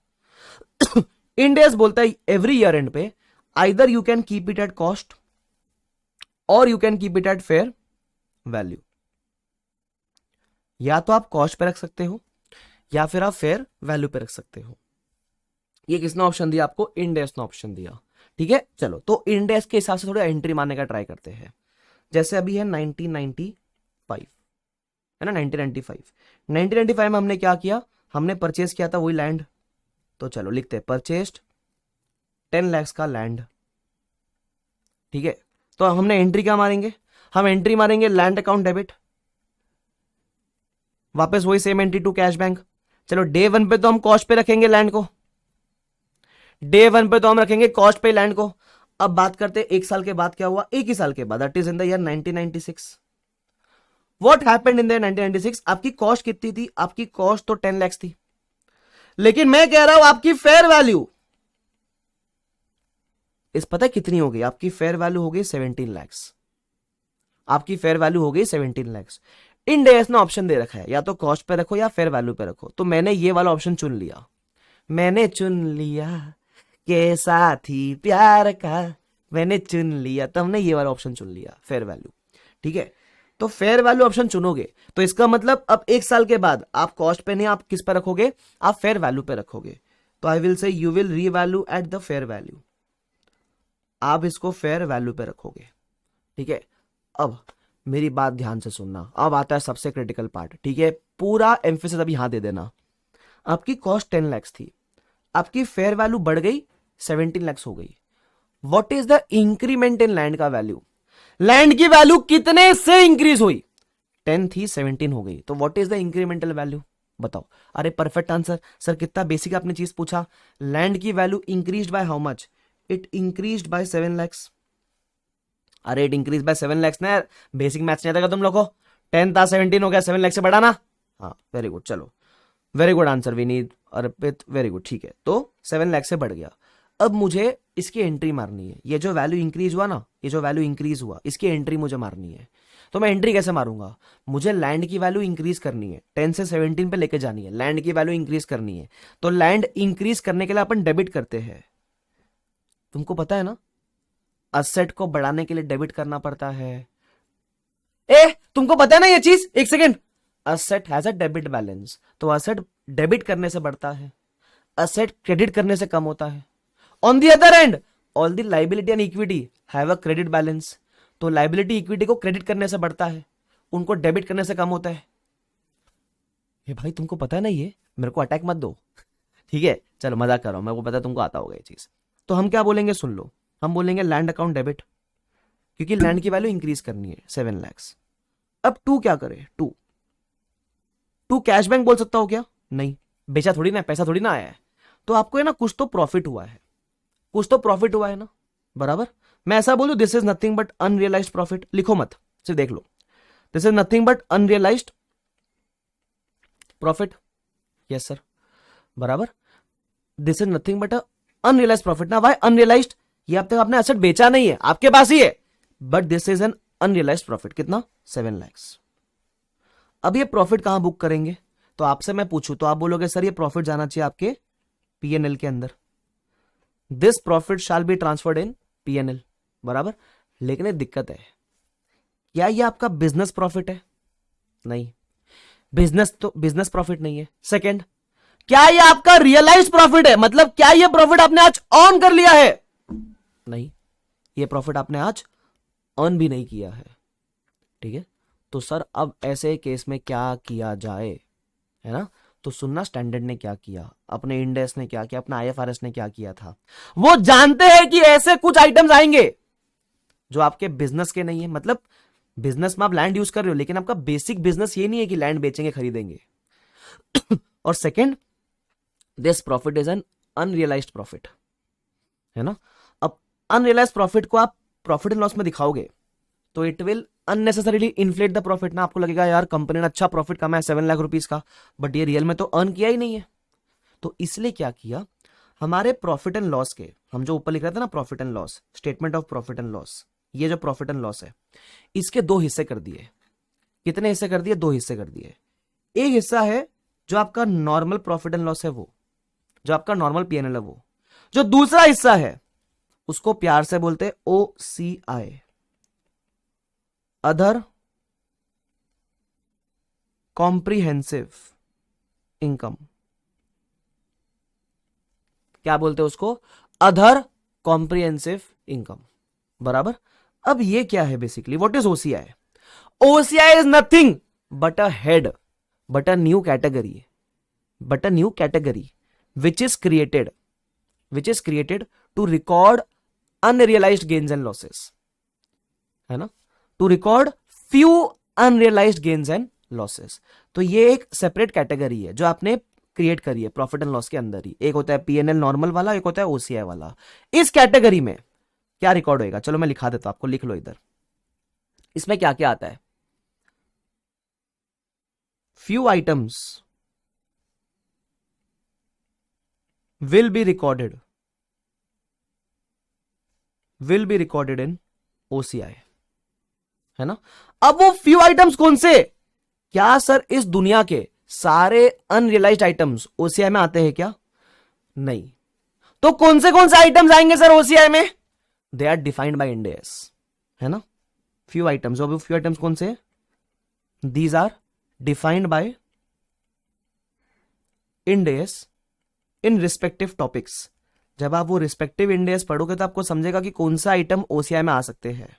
इंडेस बोलता है एवरी ईयर एंड पे either you can keep it at cost और you can keep it at fair value. या तो आप कॉस्ट पे रख सकते हो या फिर आप फेयर वैल्यू पे रख सकते हो। ये किसने ऑप्शन दिया आपको? इंडेस ने ऑप्शन दिया। ठीक है, चलो तो इंडेस के हिसाब से थोड़ा एंट्री मारने का ट्राई करते हैं। जैसे अभी है 1995 है ना, 1995 में हमने क्या किया? हमने परचेस किया था वही लैंड। तो चलो लिखते हैं परचेस्ड 10 लाख का लैंड। ठीक है, तो हमने एंट्री क्या मारेंगे? हम एंट्री मारेंगे लैंड अकाउंट डेबिट, वापस वही same entry to cash bank. चलो डे 1 पे तो हम कॉस्ट पे रखेंगे लैंड को, डे 1 पे तो हम रखेंगे कॉस्ट पे लैंड को। अब बात करते हैं एक साल के बाद क्या हुआ, एक ही साल के बाद, that is in the year 1996। What happened in the 1996? आपकी कॉस्ट कितनी थी? आपकी कॉस्ट तो 10 लाख थी, लेकिन मैं कह रहा हूं आपकी फेयर वैल्यू इस पता कितनी हो गई? आपकी फेयर वैल्यू हो गई 17 लाख। आपकी फेयर वैल्यू हो गई 17 लाख। इंडेस ने ऑप्शन दे रखा है या तो कॉस्ट पे रखो या फेयर वैल्यू पे रखो, तो मैंने ये वाला ऑप्शन चुन लिया। मैंने चुन लिया के साथी प्यार का, मैंने चुन लिया, तो हमने ये वाला ऑप्शन चुन लिया फेयर वैल्यू। ठीक है, तो फेयर वैल्यू ऑप्शन चुनोगे तो इसका मतलब अब एक साल के बाद आप कॉस्ट पे नहीं, आप किस पे रखोगे? आप फेयर वैल्यू पे रखोगे। तो I will say you will revalue at the fair value, आप इसको फेयर वैल्यू पे रखोगे। ठीक है, अब मेरी बात ध्यान से सुनना, अब आता है सबसे क्रिटिकल पार्ट। ठीक है, पूरा एम्फेसिस अभी यहां दे देना। आपकी कॉस्ट 10 लाख थी, आपकी फेयर वैल्यू बढ़ गई 17 लाख हो गई। What is the increment in land का वैल्यू? लैंड की वैल्यू कितने से इंक्रीज हुई? 10 थी 17 हो गई, तो what is the incremental value? बताओ। अरे परफेक्ट आंसर सर, कितना बेसिक आपने चीज पूछा। लैंड की value increased by how much? It increased by 7 lakh. अरे इट इंक्रीज बाय 7 लाख ना यार, बेसिक मैथ्स नहीं आता तुम लोग को? 10 था 17 हो गया, 7 लाख से बढ़ाना। हाँ वेरी गुड, चलो वेरी गुड आंसर विनीत अर्पित, वेरी गुड, ठीक है। तो 7 लाख से बढ़ गया। अब मुझे इसकी एंट्री मारनी है। ये जो वैल्यू इंक्रीज हुआ ना, ये जो वैल्यू इंक्रीज हुआ, इसकी एंट्री मुझे मारनी है। तो मैं एंट्री कैसे मारूंगा? मुझे लैंड की वैल्यू इंक्रीज करनी है, 10 से 17 पे लेके जानी है, लैंड की वैल्यू इंक्रीज करनी है। तो लैंड इंक्रीज करने के लिए अपन डेबिट करते हैं। तुमको पता है ना, असेट को बढ़ाने के लिए डेबिट करना पड़ता है। तुमको पता है ना ये चीज? एक second. Asset has a debit balance, तो असेट डेबिट करने से बढ़ता है, असेट क्रेडिट करने से कम होता है। On the other and, all the liability and equity have a credit balance, तो लाइबिलिटी इक्विटी को क्रेडिट करने से बढ़ता है, उनको डेबिट करने से कम होता है। ये भाई तुमको पता है ना, ये मेरे को अटैक मत दो, ठीक है? चलो मजाक कर रहा हूं, मेरे को पता है तुमको आता होगा ये चीज। तो हम क्या बोलेंगे, सुन लो, हम बोलेंगे लैंड अकाउंट डेबिट, क्योंकि लैंड की वैल्यू इंक्रीज करनी है 7 लाख। अब टू क्या करे? टू कैश बैंक बोल सकता हो क्या? नहीं, बेचा थोड़ी ना, पैसा थोड़ी ना आया है। तो आपको है ना कुछ तो प्रॉफिट हुआ है, कुछ तो प्रॉफिट हुआ है ना, बराबर। मैं ऐसा बोलूं, this is nothing but unrealised profit, लिखो मत, सिर्फ देख लो, this is nothing but unrealised profit. Yes sir, बराबर। This is nothing but unrealised profit ना। भाई अनरियलाइज्ड, ये अब तक आपने एसेट बेचा नहीं है, आपके पास ही है, but this is an unrealised profit. कितना? 7 लाख। अब ये प्रॉफिट कहां बुक करेंगे? तो आपसे मैं पूछूं तो आप बोलोगे सर ये प्रॉफिट जाना चाहिए आपके पीएनएल के अंदर। This profit shall be transferred in PNL, बराबर। लेकिन एक दिक्कत है, क्या ये आपका बिजनेस प्रॉफिट है? नहीं, बिजनेस प्रॉफिट नहीं है। सेकंड, क्या ये आपका रियलाइज्ड प्रॉफिट है? मतलब क्या ये प्रॉफिट आपने आज अर्न कर लिया है? नहीं, ये प्रॉफिट आपने आज अर्न भी नहीं किया है, ठीक है। तो सर अब ऐसे केस में क्या किया जाए, है ना? तो सुनना, स्टैंडर्ड ने क्या किया, अपने इंडेस ने क्या किया, अपना आईएफआरएस ने क्या किया था। वो जानते हैं कि ऐसे कुछ आइटम्स आएंगे जो आपके बिजनेस के नहीं है। मतलब बिजनेस में आप लैंड यूज कर रहे हो, लेकिन आपका बेसिक बिजनेस ये नहीं है कि लैंड बेचेंगे खरीदेंगे। और second, this profit is an unrealised profit, है ना। अब अनरियलाइज्ड प्रॉफिट को आप प्रॉफिट एंड लॉस में दिखाओगे तो it will unnecessarily inflate the profit ना। आपको लगेगा यार कंपनी ने अच्छा प्रॉफिट कमाया 7 लाख रुपीस का, बट ये रियल में तो अर्न किया ही नहीं है। तो इसलिए क्या किया, हमारे प्रॉफिट एंड लॉस के, हम जो ऊपर लिख रहे थे ना profit and loss, statement of profit and loss, ये जो प्रॉफिट एंड लॉस है इसके 2 हिस्से कर दिए। कितने हिस्से कर दिए? 2 हिस्से कर दिए। एक हिस्सा है जो आपका नॉर्मल प्रॉफिट एंड लॉस है, वो जो आपका नॉर्मल पीएनएल है वो। जो दूसरा हिस्सा है उसको प्यार से बोलते हैं OCI, अदर कॉम्प्रिहेंसिव इनकम। क्या बोलते हैं उसको? अदर कॉम्प्रिहेंसिव इनकम, बराबर। अब ये क्या है basically, what is OCI? OCI is nothing but a head, but a new category which is created to record unrealized gains and losses, है ना, to record few unrealized gains and losses। तो ये एक सेपरेट कैटेगरी है जो आपने create करी है प्रॉफिट एंड लॉस के अंदर ही। एक होता है पीएनएल नॉर्मल वाला, एक होता है OCI वाला। इस कैटेगरी में क्या रिकॉर्ड होएगा, चलो मैं लिखा देता हूं आपको, लिख लो इधर। इसमें क्या क्या आता है? few items will be recorded in OCI, है ना। अब वो फ्यू आइटम्स कौन से? क्या सर इस दुनिया के सारे अनरियलाइज्ड आइटम्स OCI में आते हैं क्या? नहीं। तो कौन से आइटम्स आएंगे सर OCI में? They are defined by Ind AS, है ना। फ्यू आइटम्स, अब फ्यू आइटम्स कौन से? These are defined by Ind AS in respective topics. जब आप वो रिस्पेक्टिव इंड AS पढ़ोगे तो आपको समझेगा कि कौन सा आइटम OCI में आ सकते हैं।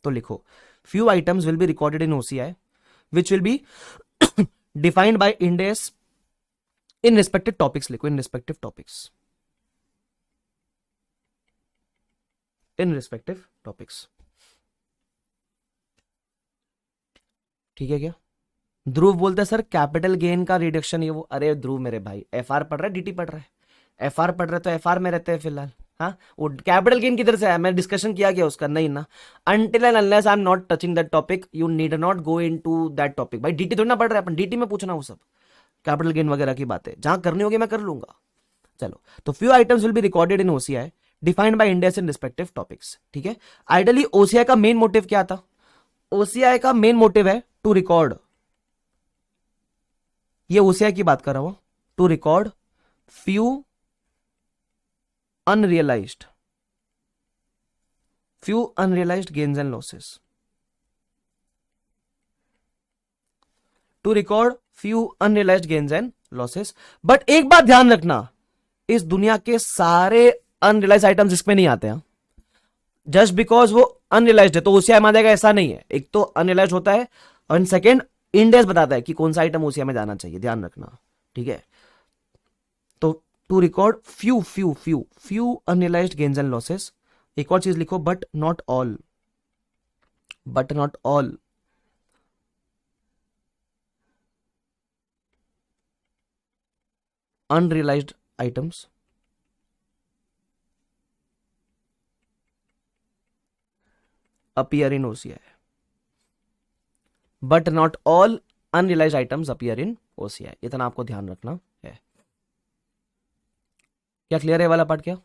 तो लिखो, few items will be recorded in OCI which will be defined by Ind AS in respective topics. लिखो, in respective topics, in respective topics, ठीक है क्या? ध्रुव बोलते हैं सर कैपिटल गेन का रिडक्शन ये वो। अरे ध्रुव मेरे भाई, FR पढ़ रहा है DT पढ़ रहा है? FR पढ़ रहे तो FR में रहते हैं फिलहाल। हाँ, वो कैपिटल गेन किधर से आया? मैं डिस्कशन किया क्या उसका? नहीं ना। Until and unless I am not touching that topic, you need not go into that topic. भाई DT थोड़ी ना पढ़ रहे अपन, DT में पूछना वो सब। कैपिटल गेन वगैरह की बातें जहां करनी होगी मैं कर लूंगा। चलो, तो few items will be recorded in OCI defined by Ind AS in respective topics. ठीक है, आइडियली ओसीआई का मेन मोटिव क्या था? ओसीआई का मेन मोटिव है टू रिकॉर्ड, ये ओसीआई की बात कर रहा हूं, to record few unrealised gains and losses, to record few unrealised gains and losses. But एक बात ध्यान रखना, इस दुनिया के सारे अनरियलाइज आइटम्स इसमें नहीं आते हैं। जस्ट बिकॉज वो अनरियलाइज्ड है तो ओसीआई में आ जाएगा, ऐसा नहीं है। एक तो अनरियलाइज्ड होता है और सेकेंड इंडेक्स बताता है कि कौन सा आइटम ओसीआई में जाना चाहिए, ध्यान रखना। ठीक है, तो to record few unrealised gains and losses. एक और चीज लिखो, but not all unrealized items appear in OCI, but not all unrealized items appear in OCI। इतना आपको ध्यान रखना है। क्या क्लियर है वाला पार्ट? क्या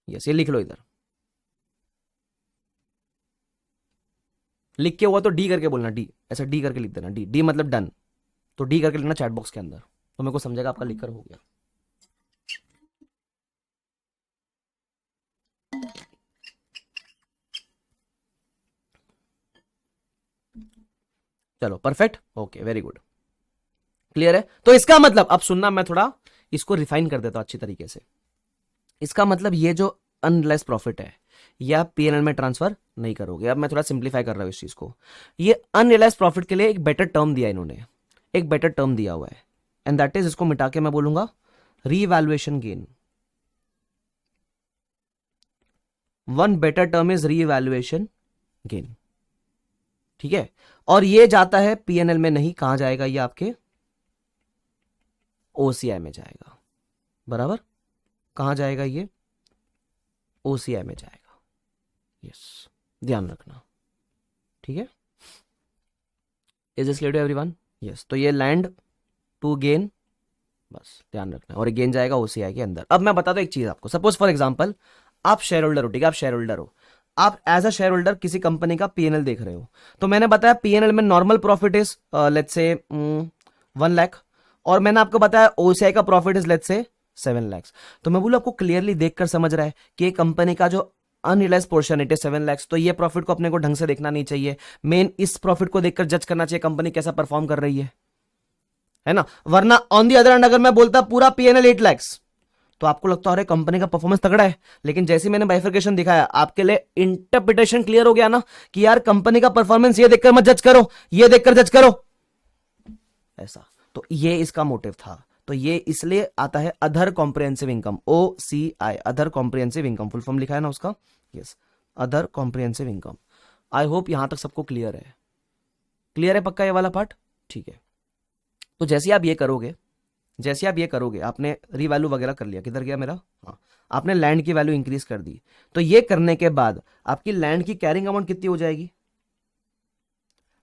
यस, ये लिख लो इधर, लिख के हुआ तो डी करके बोलना, डी ऐसा डी करके लिख देना, डी डी मतलब डन, तो डी करके लिखना चैट बॉक्स के अंदर, तो मेरे को समझेगा आपका लिखकर हो गया। चलो perfect, okay, very good, clear है। तो इसका मतलब अब सुनना, मैं थोड़ा इसको रिफाइन कर देता हूं अच्छी तरीके से। इसका मतलब ये जो अनरियलाइज्ड प्रॉफिट है ये आप पीएनएल में ट्रांसफर नहीं करोगे। अब मैं थोड़ा सिंप्लीफाई कर रहा हूं इस चीज को। ये अनरियलाइज्ड प्रॉफिट के लिए एक बेटर टर्म दिया इन्होंने, एक बेटर टर्म दिया हुआ है, एंड दैट इज, इसको मिटा के मैं बोलूंगा revaluation gain. One better term is revaluation gain. ठीक है, और ये जाता है पीएनएल में नहीं, कहां जाएगा ये? आपके ओसीआई में जाएगा, बराबर। कहां जाएगा ये? ओसीआई में जाएगा। यस, ध्यान रखना। ठीक है, is this clear to everyone? Yes, तो ये लैंड टू गेन, बस ध्यान रखना, और गेन जाएगा ओसीआई के अंदर। अब मैं बता दूं एक चीज आपको, सपोज फॉर एग्जांपल आप शेयर होल्डर हो, ठीक है, आप शेयर होल्डर हो, आप एज अ शेयर होल्डर किसी कंपनी का पीएनएल देख रहे हो, तो मैंने बताया पीएनएल में normal profit is let's say 1 lakh, और मैंने आपको बताया ओसीआई का profit is let's say 7 lakh. तो मैं बोलूं आपको क्लियरली देखकर समझ रहा है कि कंपनी का जो unrealised portion it is 7 lakh, तो ये प्रॉफिट को अपने को ढंग से देखना नहीं चाहिए। मेन इस प्रॉफिट को देखकर जज करना चाहिए कंपनी कैसा परफॉर्म कर रही है ना। वरना ऑन दी अदर हैंड अगर मैं बोलता पूरा पीएनएल 8 लाख, तो आपको लगता है कंपनी का परफॉर्मेंस तगड़ा है, लेकिन जैसे मैंने बाइफरकेशन दिखाया आपके लिए इंटरप्रिटेशन क्लियर हो गया ना कि यार कंपनी का परफॉर्मेंस ये देखकर मत जज करो, ये देखकर जज करो, ऐसा। तो ये इसका मोटिव था। तो ये इसलिए आता है other comprehensive income, OCI, other comprehensive income, full form लिखा है ना उसका, yes, other comprehensive income. I hope यहां तक सबको क्लियर है, क्लियर है पक्का ये वाला पार्ट? ठीक है, तो जैसे आप ये करोगे, आपने रीवैल्यू वगैरह कर लिया, किधर गया मेरा, हाँ, आपने लैंड की वैल्यू इंक्रीज कर दी, तो ये करने के बाद आपकी लैंड की कैरिंग अमाउंट कितनी हो जाएगी?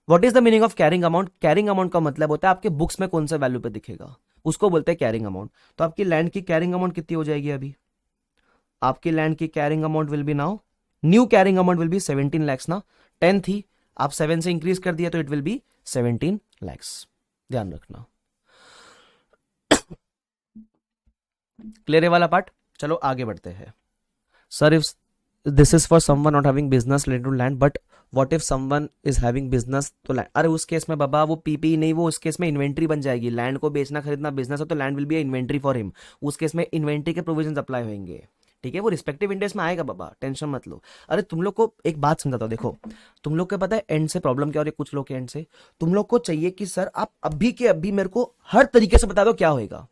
What is the meaning of carrying amount? Carrying amount का मतलब होता है आपके बुक्स में कौन सा वैल्यू पे दिखेगा, उसको बोलते हैं कैरिंग अमाउंट। तो आपकी लैंड की कैरिंग अमाउंट कितनी हो जाएगी? अभी आपकी लैंड की carrying amount will B now, new carrying amount will B 17 lakh ना, 10 थी, आप 7 से इंक्रीज कर दिया तो इट विल बी 17 लाख, ध्यान रखना। क्लियर है वाला पार्ट? चलो आगे बढ़ते हैं। Sir if this is for someone not having business related to land, but what if someone is having business to land, अरे उस केस में बाबा वो पीपी नहीं, वो उस केस में इन्वेंट्री बन जाएगी। लैंड को बेचना खरीदना बिजनेस है तो land will be inventory for him, उस केस में इन्वेंट्री के प्रोविजंस अप्लाई होंगे। ठीक है, वो रिस्पेक्टिव इंडेक्स में आएगा बाबा, टेंशन मत लो। अरे तुम लोग को एक बात समझाता हूं, देखो तुम लोग को पता है एंड से प्रॉब्लम क्या हो रही है, कुछ लोग के एंड से तुम लोग को चाहिए कि सर आप अभी के अभी मेरे को हर तरीके से बता दो क्या होएगा।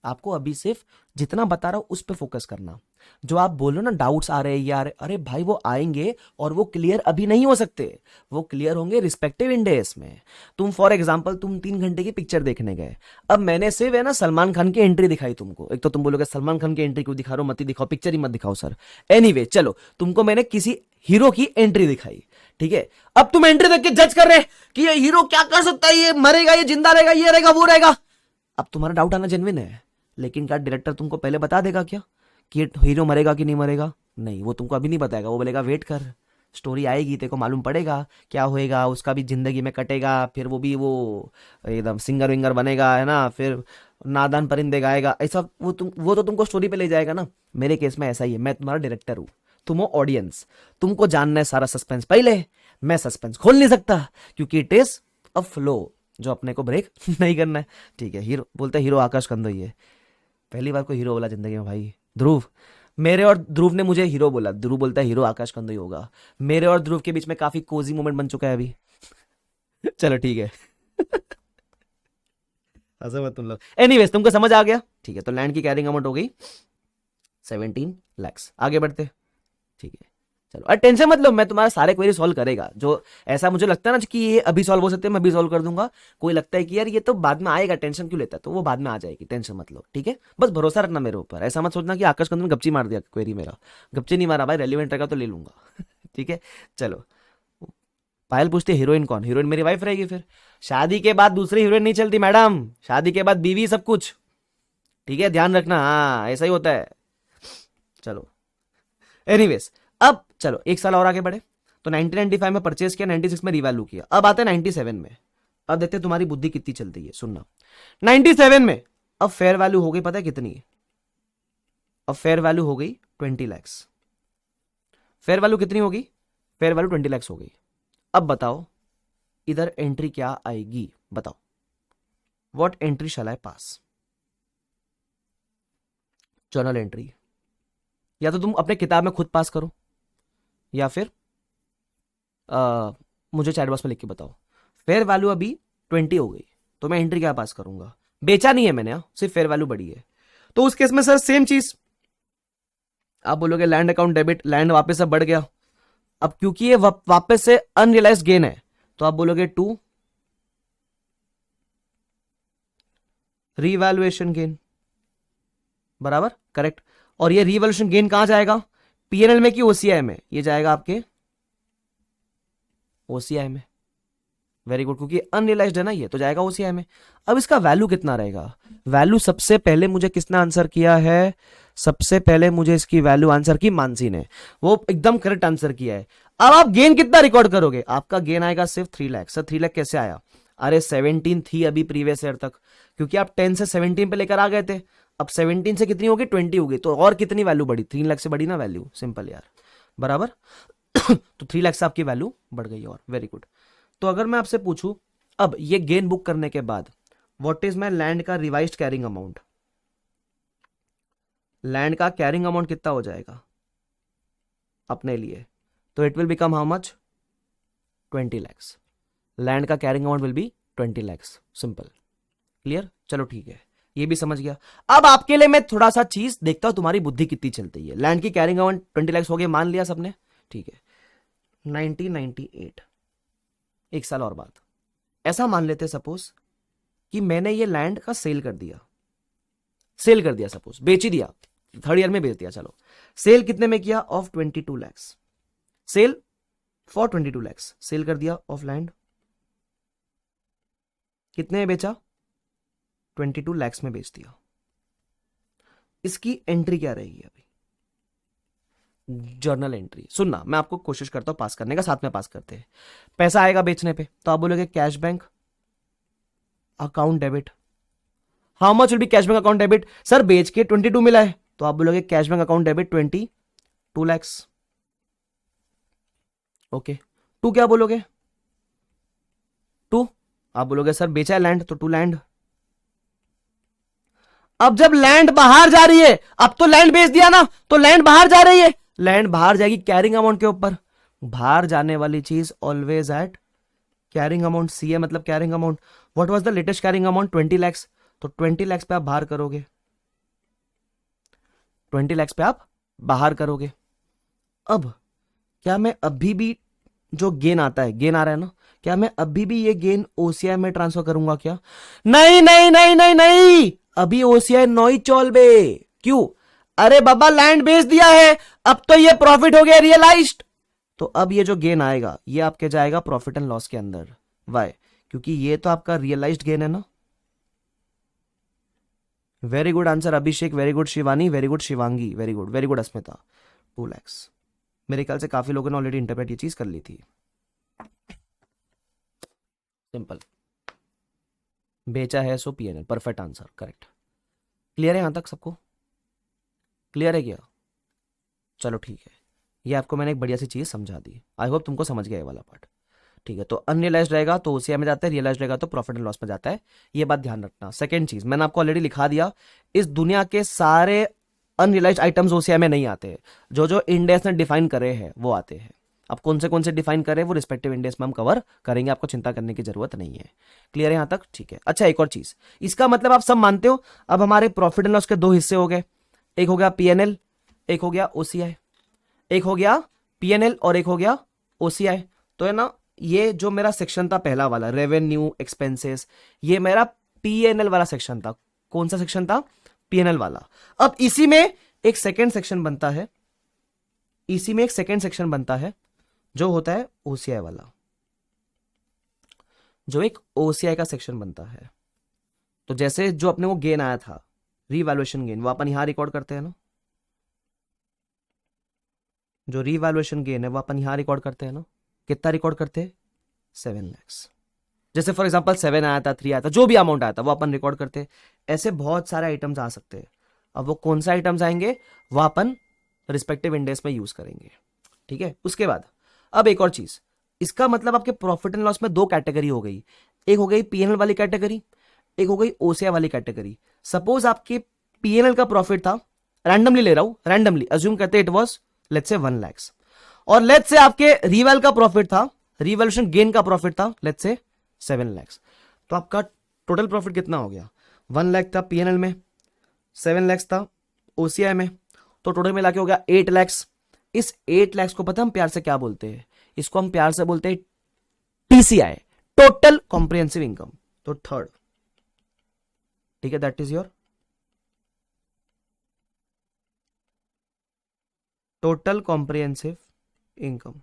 आपको अभी सिर्फ जितना बता रहा हूं उस पर फोकस करना। जो आप बोल रहे हो ना डाउट्स आ रहे हैं यार, अरे भाई वो आएंगे और वो क्लियर अभी नहीं हो सकते, वो क्लियर होंगे रिस्पेक्टिव इंडेक्स में। तुम फॉर एग्जांपल तुम 3 घंटे की पिक्चर देखने गए, अब मैंने सिर्फ है ना सलमान खान की एंट्री दिखाई तुमको, एक तो तुम बोलोगे सलमान खान की एंट्री क्यों दिखा रहे हो, मत ही दिखाओ, पिक्चर ही मत दिखाओ सर। एनीवे चलो, तुमको मैंने किसी हीरो की एंट्री दिखाई, ठीक है। अब तुम एंट्री देख के जज कर रहे कि ये हीरो क्या कर सकता है, ये मरेगा, ये जिंदा रहेगा, ये रहेगा, वो रहेगा। अब तुम्हारा डाउट आना जेन्युइन है, लेकिन क्या डायरेक्टर तुमको पहले बता देगा क्या कि हीरो मरेगा कि नहीं मरेगा? नहीं, वो तुमको अभी नहीं बताएगा। वो बोलेगा वेट कर, स्टोरी आएगी, तेरे को मालूम पड़ेगा क्या होएगा, उसका भी जिंदगी में कटेगा, फिर वो भी वो एकदम सिंगर विंगर बनेगा, है ना, फिर नादान परिंदे गाएगा, ऐसा वो तो तुमको स्टोरी पे ले जाएगा ना। मेरे केस में ऐसा ही है, मैं तुम्हारा डायरेक्टर हूँ, तुम हो ऑडियंस, तुमको जानना है सारा सस्पेंस पहले। मैं सस्पेंस खोल नहीं सकता क्योंकि इट इज अ फ्लो जो अपने को ब्रेक नहीं करना है, ठीक है। हीरो बोलते हीरो आकाश कंदोई है, पहली बार कोई हीरो बोला जिंदगी में भाई, ध्रुव। मेरे और ध्रुव ने मुझे हीरो बोला, ध्रुव बोलता है हीरो आकाश कंदोई होगा। मेरे और ध्रुव के बीच में काफी कोजी मोमेंट बन चुका है अभी। चलो ठीक है। हंसो मत तुम लोग। एनीवेज तुमको समझ आ गया, ठीक है। तो लैंड की कैरिंग अमाउंट हो गई 17 lakhs। आगे बढ़ते, ठीक है। चलो अरे टेंशन मत लो, मैं तुम्हारा सारे क्वेरी सॉल्व करेगा। जो ऐसा मुझे लगता है ना कि ये अभी सॉल्व हो सकते हैं, मैं अभी सॉल्व कर दूंगा। कोई लगता है कि यार ये तो बाद में आएगा, टेंशन क्यों लेता है, तो वो बाद में आ जाएगी, टेंशन मत लो, ठीक है। बस भरोसा रखना मेरे ऊपर, ऐसा मत सोचना कि आकाश कंदन गपची मार दिया क्वेरी मेरा। गपची नहीं मारा भाई, रेलिवेंट रहेगा तो ले लूंगा। ठीक है। चलो पायल पूछती है हीरोइन कौन? हीरोइन मेरी वाइफ रहेगी फिर। शादी के बाद दूसरी हीरोइन नहीं चलती मैडम, शादी के बाद बीवी सब कुछ, ठीक है, ध्यान रखना। हाँ ऐसा ही होता है। चलो एनीवेज अब चलो एक साल और आगे बढ़े। तो 1995 में परचेज किया, 96 में रिवैल्यू किया। अब आते हैं 97 में। अब देखते हैं तुम्हारी बुद्धि कितनी चलती है, सुनना। 97 में अब फेयर वैल्यू हो गई, पता है कितनी? अब फेयर वैल्यू हो गई 20 lakhs। फेयर वैल्यू कितनी होगी? फेयर वैल्यू 20 lakhs हो गई। अब बताओ इधर एंट्री क्या आएगी, बताओ। What entry shall I pass? Journal entry, या तो तुम अपने किताब में खुद पास करो, या फिर मुझे चैट बॉक्स में लिख के बताओ। फेयर वैल्यू अभी 20 हो गई, तो मैं एंट्री क्या पास करूंगा? बेचा नहीं है मैंने, सिर्फ फेयर वैल्यू बढ़ी है। तो उस केस में सर सेम चीज, आप बोलोगे लैंड अकाउंट डेबिट, लैंड वापस से बढ़ गया। अब क्योंकि ये वापस से अनरियलाइज्ड गेन है, तो आप बोलोगे टू रीवैल्यूएशन गेन, बराबर करेक्ट। और ये रीवैल्यूएशन गेन कहां जाएगा? पीएनएल में कि ओसीआई में? ये जाएगा आपके ओसीआई में। वेरी गुड, क्योंकि अनरियलाइज्ड है ना ये, तो जाएगा ओसीआई में। अब इसका वैल्यू कितना रहेगा? वैल्यू सबसे पहले मुझे किसने आंसर किया है? सबसे पहले मुझे इसकी वैल्यू आंसर की मानसी ने, वो एकदम करेक्ट आंसर किया है। अब आप गेन कितना रिकॉर्ड करोगे? आपका गेन आएगा सिर्फ 3 लाख। सर 3 लाख कैसे आया? अरे 17 थी अभी प्रीवियस ईयर तक, क्योंकि आप 10 से 17 पे लेकर आ गए थे। अब 17 से कितनी होगी? 20 होगी, तो और कितनी वैल्यू बढ़ी? 3 लाख से बढ़ी ना वैल्यू, सिंपल यार, बराबर। तो 3 लाख से आपकी वैल्यू बढ़ गई। और वेरी गुड। तो अगर मैं आपसे पूछूं अब ये गेन बुक करने के बाद व्हाट इज माय लैंड का रिवाइज्ड कैरिंग अमाउंट? लैंड का कैरिंग अमाउंट कितना हो जाएगा अपने लिए? तो it will become how much? 20 lakhs। Land का carrying amount will be 20 lakhs, simple, clear. चलो ठीक है, ये भी समझ गया। अब आपके लिए मैं थोड़ा सा चीज देखता हूं, तुम्हारी बुद्धि कितनी चलती है। लैंड की कैरिंग अमाउंट 20 lakhs हो गया, मान लिया सबने, ठीक है। 1998, एक साल और बाद, ऐसा मान लेते सपोज कि मैंने ये लैंड का सेल कर दिया, सपोज बेच ही दिया, थर्ड ईयर में बेच दिया। चलो सेल कितने में किया? Of 22 lakhs। Sale for 22 lakhs sale कर दिया ऑफ लैंड। कितने में बेचा? 22 lakhs में बेच दिया। इसकी एंट्री क्या रहेगी अभी? Journal entry. सुनना, मैं आपको कोशिश करता हूं पास करने का, साथ में पास करते हैं। पैसा आएगा बेचने पे, तो आप बोलोगे cash bank account debit. How much will be cash bank account debit? Sir बेच के 22 मिला है, तो आप बोलोगे cash bank account debit 22 lakhs। Okay, to क्या बोलोगे? टू, आप बोलोगे सर बेचा है लैंड, तो टू लैंड। अब जब लैंड बाहर जा रही है, अब तो लैंड बेच दिया ना, तो लैंड बाहर जा रही है, लैंड बाहर जाएगी कैरिंग अमाउंट के ऊपर। बाहर जाने वाली चीज ऑलवेज एट कैरिंग अमाउंट। सी है मतलब carrying amount. What was the latest carrying amount? 20 lakhs। तो 20 lakhs पे आप बाहर करोगे, 20 lakhs पे आप बाहर करोगे। अब क्या मैं अभी भी जो गेन आता है, गेन आ रहा है ना, क्या मैं अभी भी ये गेन ओसीआई में ट्रांसफर करूंगा क्या? नहीं नहीं नहीं नहीं नहीं, अभी ओसीआई नॉई चौलबे। क्यों? अरे बाबा लैंड बेच दिया है, अब तो ये प्रॉफिट हो गया रियलाइज्ड। तो अब ये जो गेन आएगा ये आपके जाएगा प्रॉफिट एंड लॉस के अंदर। वाई? क्योंकि ये तो आपका रियलाइज्ड गेन है ना। Very good answer Abhishek, very good Shivani, very good Shivangi, very good Asmita. 2 lakh. मेरे ख्याल से काफी लोगों ने ऑलरेडी इंटरप्रेट ये चीज कर ली थी। सिंपल, बेचा है so PnL, perfect answer, correct. Clear है यहां तक सबको? क्लियर है क्या? चलो ठीक है, ये आपको मैंने एक बढ़िया सी चीज समझा दी। आई होप तुमको समझ गया ये वाला पार्ट। ठीक है, तो अनरियलाइज रहेगा तो ओसीआई में जाता है, रियलाइज रहेगा तो प्रॉफिट एंड लॉस में जाता है। ये बात ध्यान रखना। सेकंड चीज मैंने आपको ऑलरेडी लिखा दिया, इस दुनिया के सारे अनरियलाइज आइटम्स ओसीआई में नहीं आते। जो जो इंडेक्स ने डिफाइन करे हैं वो आते हैं। अब कौन से डिफाइन करें वो रिस्पेक्टिव इंडेक्स में हम कवर करेंगे, आपको चिंता करने की जरूरत नहीं है। क्लियर है यहां तक? ठीक है। अच्छा, एक और चीज, इसका मतलब आप सब मानते हो अब हमारे प्रॉफिट एंड लॉस के 2 हिस्से हो गए, एक हो गया पीएनएल, एक हो गया ओसीआई। एक हो गया पीएनएल और एक हो गया ओसीआई। तो है ना, ये जो मेरा सेक्शन था पहला वाला रेवेन्यू एक्सपेंसेस, ये मेरा पीएनएल वाला सेक्शन था। कौन सा सेक्शन था? पीएनएल वाला। अब इसी में एक सेकंड सेक्शन बनता है, इसी में एक सेकंड सेक्शन बनता है जो होता है ओसीआई वाला, जो एक ओसीआई का सेक्शन बनता है। तो जैसे जो अपने को गेन आया था रीवैल्यूएशन गेन, वो अपन यहां रिकॉर्ड करते हैं ना, जो रीवैल्यूएशन गेन है वो अपन यहां रिकॉर्ड करते हैं ना। कितना रिकॉर्ड करते हैं? 7 लाख। जैसे फॉर एग्जांपल 7 आया था, 3 आया था, जो भी अमाउंट आया था वो अपन रिकॉर्ड करते हैं। ऐसे बहुत सारे आइटम्स आ सकते हैं। अब वो कौन सा आइटम्स आएंगे वो अपन रिस्पेक्टिव इंडेक्स में यूज करेंगे। ठीक है, उसके बाद अब एक और चीज, इसका मतलब आपके प्रॉफिट एंड लॉस में 2 कैटेगरी हो गई। एक हो गई पीएनएल वाली कैटेगरी, एक हो गई ओसीआई वाली कैटेगरी। सपोज आपके पीएनएल का प्रॉफिट था, रैंडमली ले रहा हूं, रैंडमली अज्यूम करते it was let's say 1 lakh, और लेट्स से आपके रीवैल का प्रॉफिट था, रिवैल्यूएशन गेन का प्रॉफिट था लेट्स से 7 लाख। तो आपका टोटल प्रॉफिट कितना हो गया? 1 लाख था पीएनएल में, 7 लाख था ओसीआई में, तो टोटल मिला के हो गया 8 लाख। इस 8 लाख को पता हम प्यार से क्या बोलते हैं? इसको हम प्यार से बोलते हैं टीसीआई, टोटल कॉम्प्रिहेंसिव इनकम। तो थर्ड, ठीक है, that is your total comprehensive income.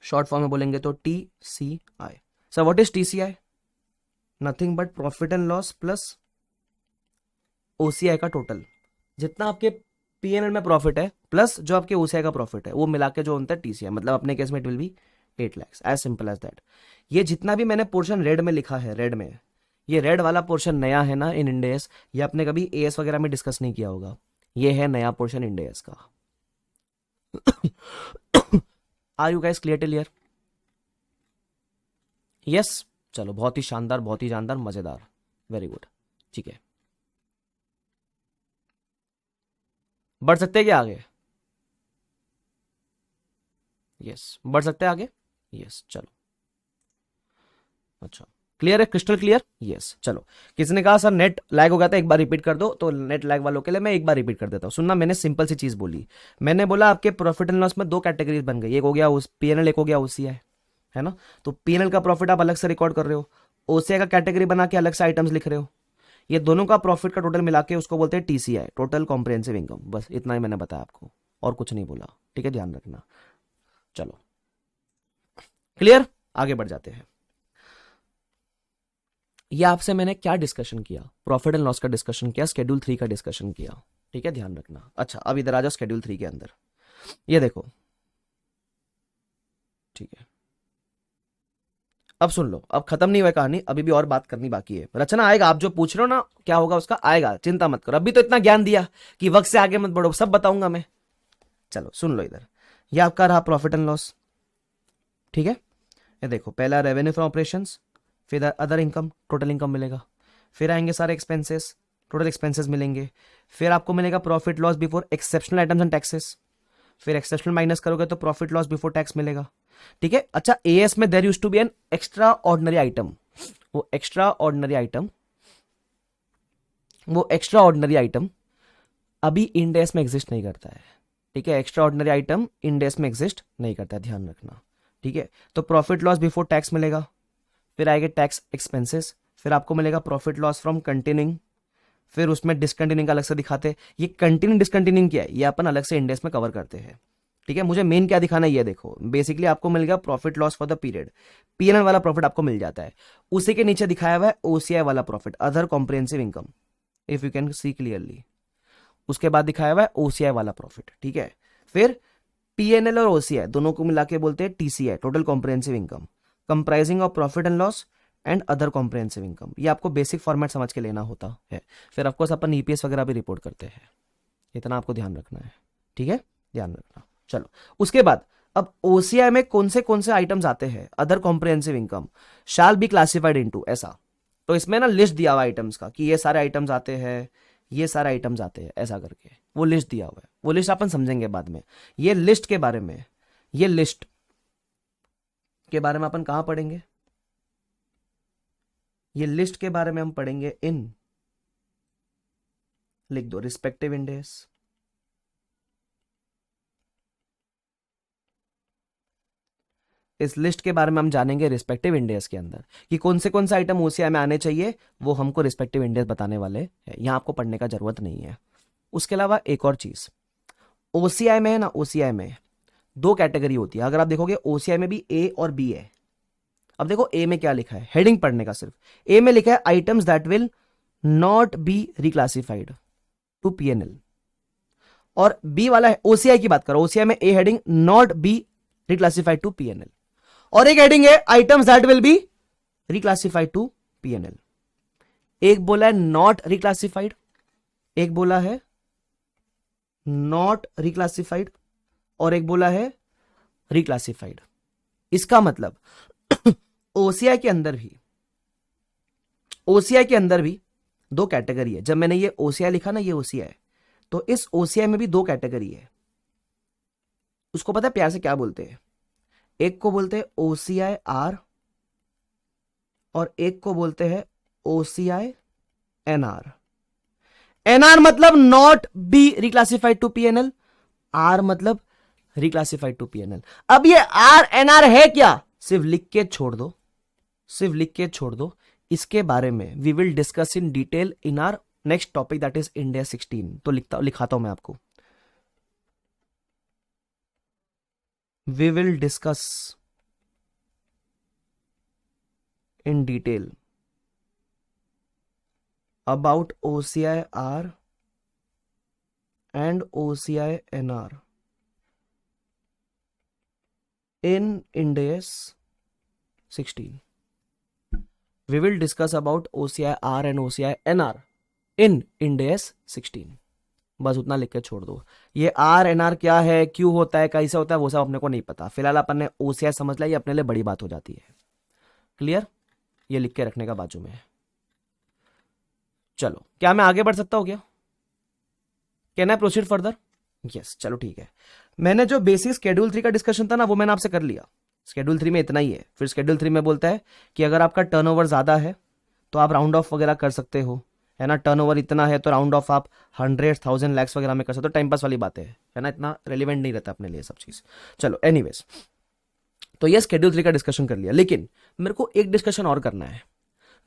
Short form में बोलेंगे तो TCI. Sir what is TCI? Nothing but profit and loss plus OCI का टोटल। जितना आपके पीएनएल में प्रॉफिट है प्लस जो आपके ओसीआई का प्रॉफिट है वो मिला के जो होता है टीसीआई। मतलब अपने केस में it will be 8 lakh, as simple as that. ये जितना भी मैंने पोर्शन रेड में लिखा है, रेड में, ये रेड वाला पोर्शन नया है ना इन इंडेस, ये आपने कभी एएस वगैरह में डिस्कस नहीं किया होगा। ये है नया पोर्शन इंडेस का। Are you guys clear till here? Yes, चलो बहुत ही शानदार, बहुत ही जानदार, मजेदार, वेरी गुड। ठीक है, बढ़ सकते हैं क्या आगे? यस, बढ़ सकते हैं आगे। यस, चलो, अच्छा, क्लियर है, क्रिस्टल क्लियर? यस, चलो। किसी ने कहा सर नेट लैग हो गया था, एक बार रिपीट कर दो। तो नेट लैग वालों के लिए मैं एक बार रिपीट कर देता हूँ। सुनना, मैंने सिंपल सी चीज बोली। मैंने बोला आपके प्रॉफिट एंड लॉस में 2 कैटेगरीज बन गई, एक हो गया उस पीएनएल, एक हो गया ओसीआई, है ना। तो पीएनएल का प्रॉफिट आप अलग से रिकॉर्ड कर रहे हो, ओसीआई का कैटेगरी बना के अलग से आइटम्स लिख रहे हो। ये दोनों का प्रॉफिट का टोटल मिला के उसको बोलते हैं टीसीआई, टोटल कॉम्प्रिहेंसिव इनकम। बस इतना ही मैंने बताया आपको, और कुछ नहीं बोला। ठीक है, ध्यान रखना। चलो, क्लियर? आगे बढ़ जाते हैं। ये आपसे मैंने क्या डिस्कशन किया? प्रॉफिट एंड लॉस का डिस्कशन किया, शेड्यूल 3 का डिस्कशन किया। ठीक है, ध्यान रखना। अच्छा, अब इधर आ जाओ शेड्यूल 3 के अंदर। ये देखो, ठीक है, अब सुन लो, अब खत्म नहीं हुआ कहानी, अभी भी और बात करनी बाकी है। रचना आएगा, आप जो पूछ रहे हो ना क्या होगा उसका, आएगा, चिंता मत करो। अभी तो इतना ज्ञान दिया कि वक्त से आगे मत बढ़ो, सब बताऊंगा मैं। चलो सुन लो इधर, ये आपका रहा प्रॉफिट एंड लॉस। ठीक है, ये देखो, पहला रेवेन्यू फ्रॉम ऑपरेशंस, फिर अदर इनकम, टोटल इनकम मिलेगा, फिर आएंगे सारे एक्सपेंसेस, टोटल एक्सपेंसेस मिलेंगे, फिर आपको मिलेगा profit loss before exceptional items and taxes, फिर एक्सेप्शनल माइनस करोगे तो प्रॉफिट लॉस बिफोर टैक्स मिलेगा। ठीक है, अच्छा, एएस में there used to be an extraordinary item, वो एक्स्ट्रा ऑर्डिनरी आइटम, वो एक्स्ट्रा ऑर्डिनरी आइटम अभी इंडेस में एग्जिस्ट नहीं करता है। ठीक है, एक्स्ट्रा ऑर्डिनरी आइटम इंडेस में एग्जिस्ट नहीं करता है, ध्यान रखना। ठीक है, तो प्रॉफिट लॉस बिफोर टैक्स मिलेगा, फिर आएगा टैक्स एक्सपेंसेस, फिर आपको मिलेगा प्रॉफिट लॉस फ्रॉम कंटिन्यूइंग, फिर उसमें डिसकंटिन्यूइंग अलग से दिखाते हैं। ये कंटिन्यू डिसकंटिन्यूइंग क्या है ये अपन अलग से इंडेक्स में कवर करते हैं। ठीक है, मुझे मेन क्या दिखाना है ये देखो, बेसिकली आपको मिल गया profit loss for the period, PNL वाला प्रॉफिट आपको मिल जाता है। उसी के नीचे दिखाया हुआ है ओसीआई वाला profit, other comprehensive income, if you can see clearly. उसके बाद दिखाया हुआ है ओसीआई वाला प्रॉफिट, ठीक है। फिर पीएनएल और ओसीआई दोनों को मिला के बोलते हैं TCI, total comprehensive income, comprising of profit and loss and other comprehensive income. ये आपको बेसिक फॉर्मेट समझ के लेना होता है। फिर ऑफकोर्स अपन ईपीएस वगैरह भी रिपोर्ट करते हैं, इतना आपको ध्यान रखना है, ठीक है, ध्यान रखना। चलो उसके बाद अब ओसीआई में कौन से आइटम्स आते हैं, other comprehensive income shall be classified into, ऐसा। तो इसमें ना लिस्ट दिया हुआ आइटम्स का कि ये सारे आइटम्स आते हैं, ये सारे आइटम्स आते हैं, ऐसा करके वो लिस्ट दिया हुआ है। वो लिस्ट अपन समझेंगे बाद में। ये लिस्ट के बारे में, ये लिस्ट के बारे में अपन कहां पढ़ेंगे, ये लिस्ट के बारे में हम पढ़ेंगे इन, लिख दो रिस्पेक्टिव इंड एस। इस लिस्ट के बारे में हम जानेंगे रिस्पेक्टिव इंडेस के अंदर कि कौन से आइटम ओसीआई में आने चाहिए, वो हमको रिस्पेक्टिव इंडेस बताने वाले हैं। यहां आपको पढ़ने का जरूरत नहीं है। उसके अलावा एक और चीज, ओसीआई में है ना, ओसीआई में दो कैटेगरी होती है। अगर आप देखोगे ओसीआई में भी ए और बी है। अब देखो ए में क्या लिखा है, हेडिंग पढ़ने का सिर्फ। ए में लिखा है items that will not be reclassified to PnL, और बी वाला है ओसीआई की बात करो, ओसीआई में A heading not be reclassified to PnL, और एक हेडिंग है items that will be reclassified to PnL. एक बोला है नॉट रिक्लासिफाइड, एक बोला है नॉट रिक्लासिफाइड, और एक बोला है रिक्लासिफाइड। इसका मतलब ओसीआई के अंदर भी दो कैटेगरी है। जब मैंने ये ओसीआई लिखा ना, ये ओसीआई, तो इस ओसीआई में भी दो कैटेगरी है। उसको पता है प्यार से क्या बोलते हैं, एक को बोलते हैं ओसीआई आर और एक को बोलते हैं ओसीआई एनआर। एनआर मतलब not be reclassified to PNL, R मतलब रिक्लासिफाइड टू पीएनएल। अब ये आर एनआर है क्या, सिर्फ लिख के छोड़ दो, सिर्फ लिख के छोड़ दो। इसके बारे में we will discuss in detail in our next topic that is India 16। तो लिखाता हूं मैं आपको, we will discuss in detail about OCI R and OCI NR in Ind AS 16. We will discuss about OCI R and OCI NR in Ind AS 16. बस उतना लिख के छोड़ दो। ये आर एन आर क्या है, क्यों होता है, कैसे होता है, वो सब अपने को नहीं पता। फिलहाल अपन ने ओसीआई समझ लिया, ये अपने लिए बड़ी बात हो जाती है। क्लियर, ये लिख के रखने का बाजू में। चलो क्या मैं आगे बढ़ सकता हूं क्या, can I proceed further? Yes, चलो ठीक है। मैंने जो बेसिक शेड्यूल 3 का डिस्कशन था ना, वो मैंने आपसे कर लिया। शेड्यूल 3 में इतना ही है। फिर शेड्यूल 3 में बोलता है कि अगर आपका टर्नओवर ज्यादा है तो आप राउंड ऑफ वगैरह कर सकते हो, है ना। टर्नओवर इतना है तो राउंड ऑफ आप 100,000 लाख वगैरह में कर सकते हो। टाइम पास वाली बातें है ना, इतना रेलिवेंट नहीं रहता अपने लिए सब चीज। चलो एनीवेज, तो ये शेड्यूल 3 का डिस्कशन कर लिया, लेकिन मेरे को एक डिस्कशन और करना है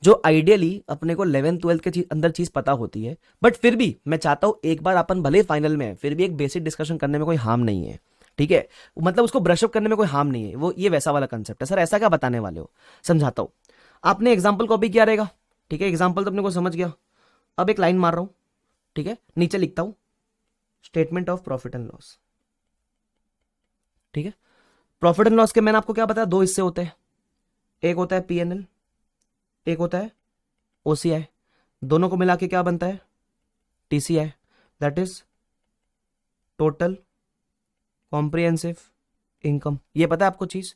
जो आइडियली अपने को 11th-12th के अंदर चीज पता होती है, बट फिर भी मैं चाहता हूं एक बार अपन भले फाइनल में है, फिर भी एक बेसिक डिस्कशन करने में कोई हार्म नहीं है, ठीक है। मतलब उसको ब्रशअप करने में कोई हार्म नहीं है। वो ये वैसा वाला कंसेप्ट है। सर ऐसा क्या बताने वाले हो, समझाता हूं। आपने एग्जाम्पल कॉपी किया रहेगा, ठीक है, एग्जाम्पल तो अपने को समझ गया। अब एक लाइन मार रहा हूं, ठीक है, नीचे लिखता हूं statement of profit and loss, ठीक है। प्रॉफिट एंड लॉस के मैंने आपको क्या बताया, दो हिस्से होते हैं, एक होता है पीएनएल, एक होता है ओसीआई। दोनों को मिला के क्या बनता है, TCI, that is total comprehensive income. ये पता है आपको चीज।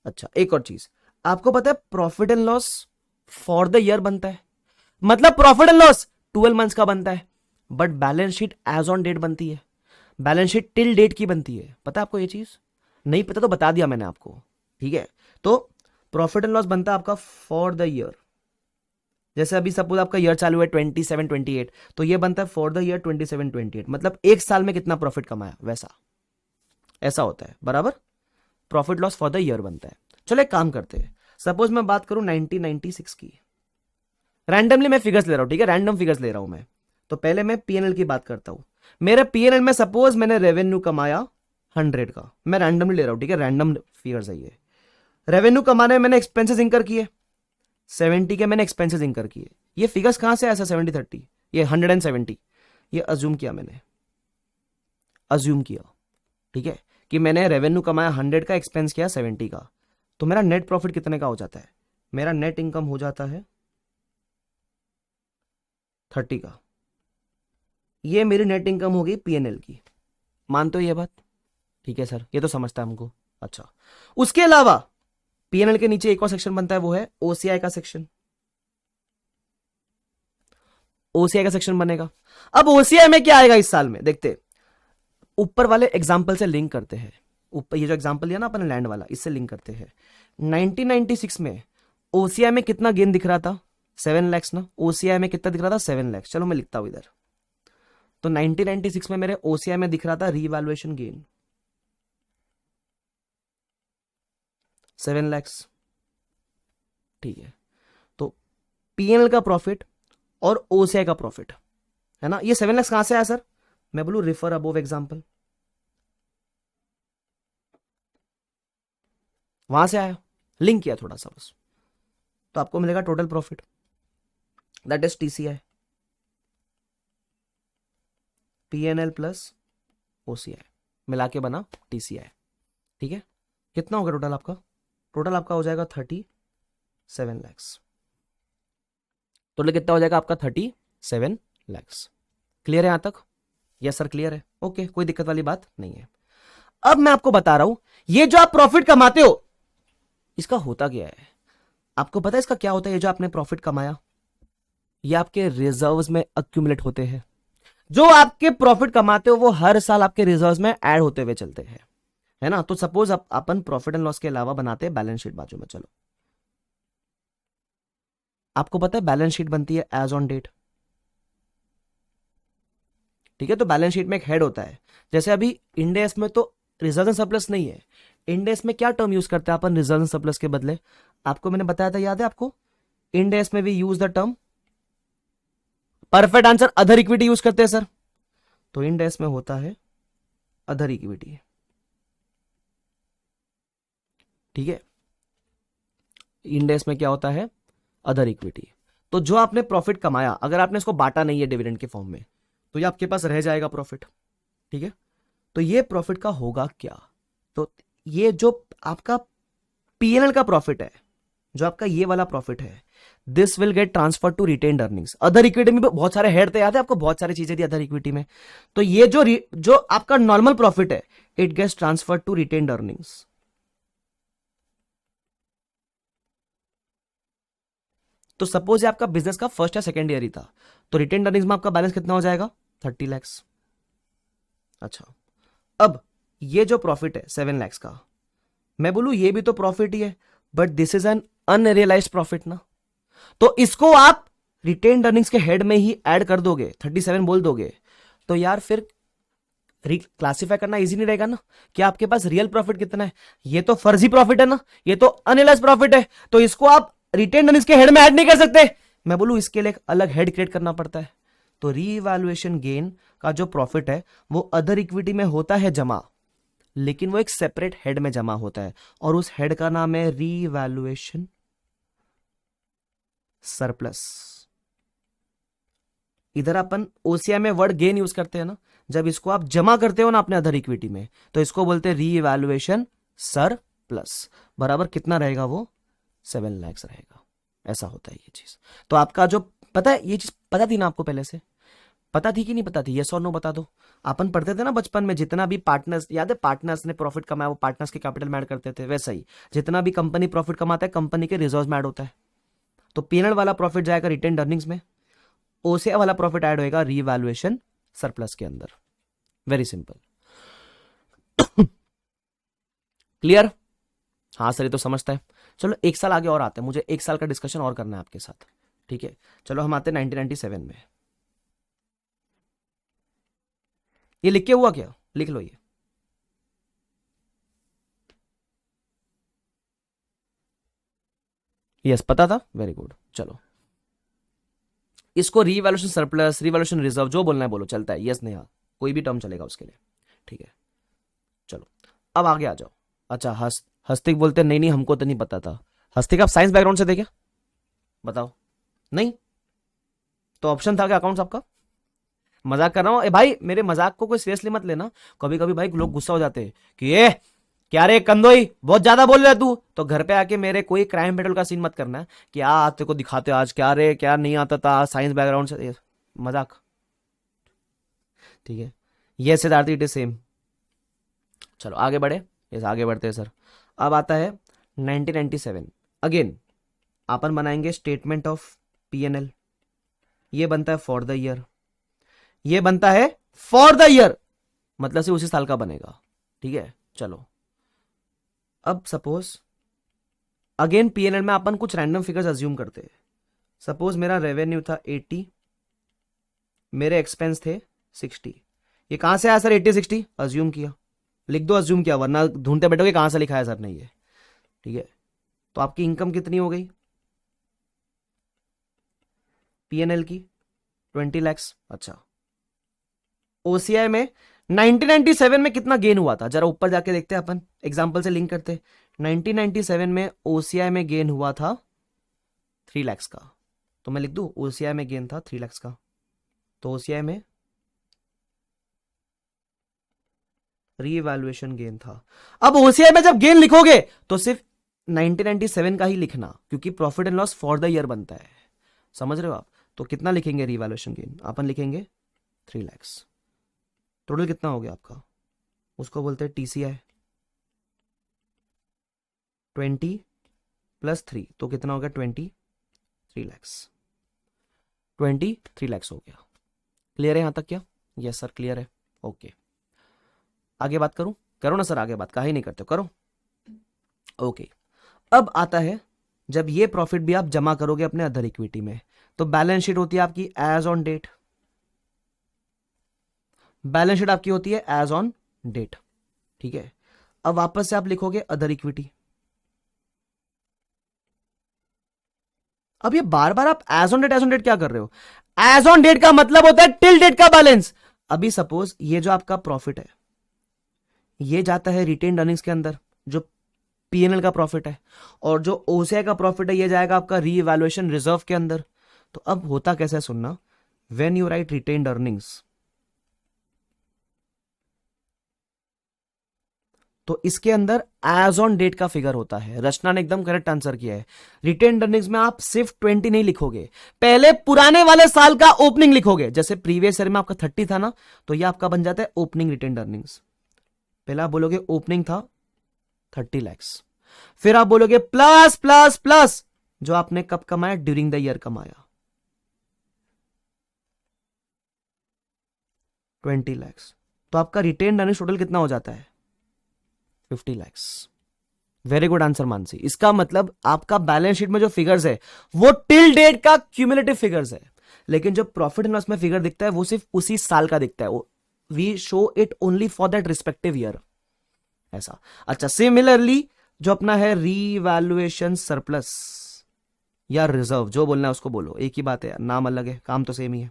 अच्छा, एक और चीज आपको पता है, profit and loss for the year बनता है, मतलब प्रॉफिट एंड लॉस 12 मंथ्स का बनता है, but balance sheet as on date बनती है, बैलेंस शीट टिल डेट की बनती है। पता है आपको ये चीज? नहीं पता तो बता दिया मैंने आपको, ठीक है। तो प्रॉफिट एंड लॉस बनता है आपका फॉर द ईयर। जैसे अभी सपोज आपका ईयर चालू है 27-28, तो ये बनता है फॉर द ईयर 27-28, मतलब एक साल में कितना प्रॉफिट कमाया, वैसा ऐसा होता है, बराबर। Profit loss for the year बनता है। चलो एक काम करते हैं, सपोज मैं बात करूं 1996 की, रैंडमली मैं फिगर्स ले रहा हूं, ठीक है, रैंडम फिगर्स ले रहा हूं मैं। तो पहले मैं पीएनएल की बात करता हूं। मेरे पीएनएल में सपोज मैंने रेवेन्यू कमाया 100 का, मैं रैंडमली ले रहा हूं, ठीक है, रैंडम फिगर्स है ये। रेवेन्यू कमाने में मैंने एक्सपेंसेस इंकर किए, 70 के मैंने एक्सपेंसेस इंकर किए। ये फिगर्स कहां से ऐसा 70-30, ये 170, ये अज्यूम किया मैंने, अज्यूम किया, ठीक है, कि मैंने रेवेन्यू कमाया 100 का, एक्सपेंस किया 70 का, तो मेरा नेट प्रॉफिट कितने का हो जाता है? मेरा नेट इनकम हो जाता है 30 का। ये मेरी नेट इनकम हो गई पीएनएल की, मानते हो ये बात? ठीक है सर, ये तो समझता है हमको। अच्छा, उसके अलावा पीएनएल के नीचे एक और सेक्शन बनता है, वो है ओसीआई का सेक्शन। ओसीआई का सेक्शन बनेगा। अब ओसीआई में क्या आएगा इस साल में, देखते, ऊपर वाले एग्जाम्पल से लिंक करते हैं। ऊपर ये जो एग्जाम्पल लिया ना अपन लैंड वाला, इससे लिंक करते हैं। 1996 में ओसीआई में कितना गेन दिख रहा था? 7 लाख ना। ओसीआई में कितना दिख रहा था? 7 लाख। चलो मैं लिखता हूं इधर। तो 1996 में मेरे ओसीआई में दिख रहा था रीवैल्यूएशन गेन 7 लाख, ठीक है। तो पीएनएल का प्रॉफिट और ओसीआई का प्रॉफिट है ना, ये 7 लाख कहां से आया सर? मैं बोलूं रिफर अबोव एग्जाम्पल, वहां से आया, लिंक किया थोड़ा सा बस। तो आपको मिलेगा total profit, that is TCI, PNL plus OCI मिला के बना टीसीआई, ठीक है। कितना होगा टोटल आपका? टोटल आपका हो जाएगा 37 लैक्स। टोटल कितना हो जाएगा आपका? 37 लैक्स। क्लियर है यहां तक? यस सर क्लियर है, ओके, कोई दिक्कत वाली बात नहीं है। अब मैं आपको बता रहा हूं, ये जो आप प्रॉफिट कमाते हो, इसका होता क्या है? आपको पता है इसका क्या होता है? ये जो आपने प्रॉफिट कमाया, ये आपके रिजर्व्स में अक्यूमुलेट होते हैं। जो आपके प्रॉफिट कमाते हो वो हर साल आपके रिजर्व्स में ऐड होते हुए चलते हैं, है ना। तो suppose upon profit and loss के अलावा बनाते हैं बैलेंस शीट बाजू में। चलो, आपको पता है बैलेंस शीट बनती है एज ऑन डेट, ठीक है। तो बैलेंस शीट में एक हेड होता है। जैसे अभी इंडेस में तो रिजर्व एंड सरप्लस नहीं है, इंडेस में क्या टर्म यूज करते हैं अपन रिजर्व एंड सरप्लस के बदले? आपको मैंने बताया था, याद है आपको? इंडेस में भी use the term, perfect answer, other equity use करते हैं सर। तो इंडेस में होता है अदर इक्विटी, ठीक है। इंडेस में क्या होता है? Other equity. तो जो आपने प्रॉफिट कमाया, अगर आपने इसको बांटा नहीं है डिविडेंड के फॉर्म में, तो ये आपके पास रह जाएगा प्रॉफिट, ठीक है। तो ये प्रॉफिट का होगा क्या? तो ये जो आपका पीएनएल का प्रॉफिट है, जो आपका ये वाला प्रॉफिट है, this will get transfer to retained earnings. Other equity में बहुत सारे हेड थे, याद है आपको? बहुत सारी चीजें थी अदर इक्विटी में। तो ये जो आपका नॉर्मल प्रॉफिट है, it gets transfer to retained earnings. तो सपोज ये आपका बिजनेस का फर्स्ट या सेकेंड ईयर ही था, तो रिटेन्ड अर्निंग्स में आपका बैलेंस कितना हो जाएगा? 30 लैक्स। अच्छा, अब ये जो प्रॉफिट है 7 लैक्स का, मैं बोलूं ये भी तो प्रॉफिट ही है, but this is an unrealised profit ना। तो इसको आप रिटेन्ड अर्निंग्स के हेड में ही ऐड कर दोगे, 37 बोल दोगे, तो यार फिर क्लासिफाई करना इजी नहीं रहेगा ना कि आपके पास रियल प्रॉफिट कितना है। ये तो फर्जी प्रॉफिट है ना, ये तो अनरियलाइज्ड प्रॉफिट है, तो इसको आप रिटेन्ड अर्निंग्स के हेड में ऐड नहीं कर सकते। मैं बोलूं इसके लिए एक अलग हेड क्रिएट करना पड़ता है। तो रीवैल्यूएशन गेन का जो प्रॉफिट है वो अदर इक्विटी में होता है जमा, लेकिन वो एक सेपरेट हेड में जमा होता है, और उस हेड का नाम है रीवैल्यूएशन सरप्लस। इधर अपन ओसीआई में वर्ड गेन यूज करते हैं ना, जब इसको आप जमा करते हो ना अपने अदर इक्विटी में, तो इसको बोलते हैं रीवैल्यूएशन सरप्लस। बराबर कितना रहेगा वो? 7 लाख रहेगा। ऐसा होता है ये चीज। तो आपका जो पता है, ये चीज पता थी ना आपको? पहले से पता थी कि नहीं पता थी? यस और नो बता दो। अपन पढ़ते थे ना बचपन में, जितना भी पार्टनर्स, याद है पार्टनर्स ने प्रॉफिट कमाया वो पार्टनर्स के कैपिटल में ऐड करते थे, वैसा ही जितना भी कंपनी प्रॉफिट कमाता है कंपनी के रिजर्व में ऐड होता है। तो पीएनएल वाला प्रॉफिट जाएगा रिटेन्ड अर्निंग्स में, ओसीआई वाला प्रॉफिट ऐड होएगा रीवैल्यूएशन सरप्लस के अंदर। Very simple. क्लियर? हाँ सर ये तो समझता है। चलो एक साल आगे और आते हैं, मुझे एक साल का डिस्कशन और करना है आपके साथ, ठीक है। चलो हम आते हैं 1997 में। ये लिख के हुआ क्या? लिख लो ये। यस पता था, वेरी गुड। चलो इसको रीवैल्यूएशन सरप्लस, रीवैल्यूएशन रिजर्व जो बोलना है बोलो, चलता है। यस नहीं, हाँ कोई भी टर्म चलेगा उसके लिए, ठीक है। चलो अब आगे आ जाओ। अच्छा हस्तिक बोलते नहीं नहीं हमको तो नहीं पता था। हस्तिक आप साइंस बैकग्राउंड से थे क्या? बताओ। नहीं तो ऑप्शन था क्या अकाउंट्स आपका? मजाक कर रहा हूँ भाई, मेरे मजाक को कोई सीरियसली मत लेना। कभी कभी भाई लोग गुस्सा हो जाते हैं कि ये क्या रे कंदोई बहुत ज्यादा बोल रहा है तू, तो घर पे आके मेरे कोई क्राइम पेट्रोल का सीन मत करना है कि तेरे को दिखाते आज क्या रे क्या नहीं आता था साइंस बैकग्राउंड से, मजाक। ठीक है, ये सिद्धार्थ इट इज सेम। चलो आगे बढ़े, ये आगे बढ़ते हैं सर। अब आता है 1997। अगेन अपन बनाएंगे स्टेटमेंट ऑफ पीएनएल। ये बनता है फॉर द ईयर, ये बनता है फॉर द ईयर, मतलब से उसी साल का बनेगा। ठीक है चलो अब सपोज अगेन पीएनएल में अपन कुछ रैंडम फिगर्स अज्यूम करते हैं। सपोज मेरा रेवेन्यू था 80, मेरे एक्सपेंस थे 60। ये कहां से आया सर 80 60? अज्यूम किया, लिख दो अज्यूम किया, वरना ढूंढते बैठोगे कहां से लिखा है सर ने ये। ठीक है तो आपकी इनकम कितनी हो गई पीएनएल की? 20 लैक्स। अच्छा ओसीआई में 1997 में कितना गेन हुआ था जरा ऊपर जाके देखते हैं, अपन एग्जांपल से लिंक करते हैं। 1997 में ओसीआई में गेन हुआ था 3 लैक्स का, तो मैं लिख दूं ओसीआई में गेन था 3 लैक्स का। तो ओसीआई में रीवैल्यूएशन गेन था। अब ओसीआई में जब गेन लिखोगे तो सिर्फ 1997 का ही लिखना, क्योंकि profit and loss for the year बनता है, समझ रहे हो आप? तो कितना लिखेंगे रीवैल्यूएशन गेन? अपन लिखेंगे 3 लैक्स। टोटल कितना हो गया आपका? उसको बोलते हैं टीसीआई। 20 प्लस 3 तो कितना हो गया? 23 लैक्स। 23 लैक्स हो गया। क्लियर है यहां तक क्या? यस सर क्लियर है। ओके आगे बात करूं? करो ना सर आगे बात, काहे नहीं करते हो? करो। ओके अब आता है जब ये प्रॉफिट भी आप जमा करोगे अपने अदर इक्विटी में, तो बैलेंस शीट होती है आपकी as on date. Balance sheet आपकी होती है एज ऑन डेट। ठीक है अब वापस से आप लिखोगे अदर इक्विटी। अब ये बार बार आप एज ऑन डेट क्या कर रहे हो? एज ऑन डेट का मतलब होता है टिल डेट का बैलेंस। अभी सपोज ये जो आपका प्रॉफिट है ये जाता है रिटेन्ड अर्निंग्स के अंदर जो पीएनएल का प्रॉफिट है, और जो ओसीआई का प्रॉफिट है ये जाएगा आपका रीवैल्यूएशन रिजर्व के अंदर। तो अब होता कैसे सुनना, when you right retained earnings तो इसके अंदर एज ऑन डेट का फिगर होता है। रचना ने एकदम करेक्ट आंसर किया है। रिटेन्ड अर्निंग्स में आप सिर्फ 20 नहीं लिखोगे, पहले पुराने वाले साल का ओपनिंग लिखोगे। जैसे प्रीवियस ईयर में आपका 30 था ना, तो ये आपका बन जाता है ओपनिंग रिटेन्ड अर्निंग्स। पहले आप बोलोगे ओपनिंग था 30 लैक्स, फिर आप बोलोगे प्लस प्लस प्लस जो आपने कब कमाया? ड्यूरिंग द ईयर कमाया 20 लैक्स। तो आपका रिटेन्ड अर्निंग्स टोटल कितना हो जाता है? 50 lakhs. Very good answer Mansi. इसका मतलब आपका बैलेंस शीट में जो फिगर्स है वो टिल डेट का क्यूमुलेटिव फिगर्स है, लेकिन जो प्रॉफिट एंड लॉस में फिगर दिखता है वो सिर्फ उसी साल का दिखता है। We show it only for that respective year, ऐसा। अच्छा सिमिलरली जो अपना है रीवैल्यूएशन सरप्लस या रिजर्व, जो बोलना है उसको बोलो, एक ही बात है यार, नाम अलग है काम तो सेम ही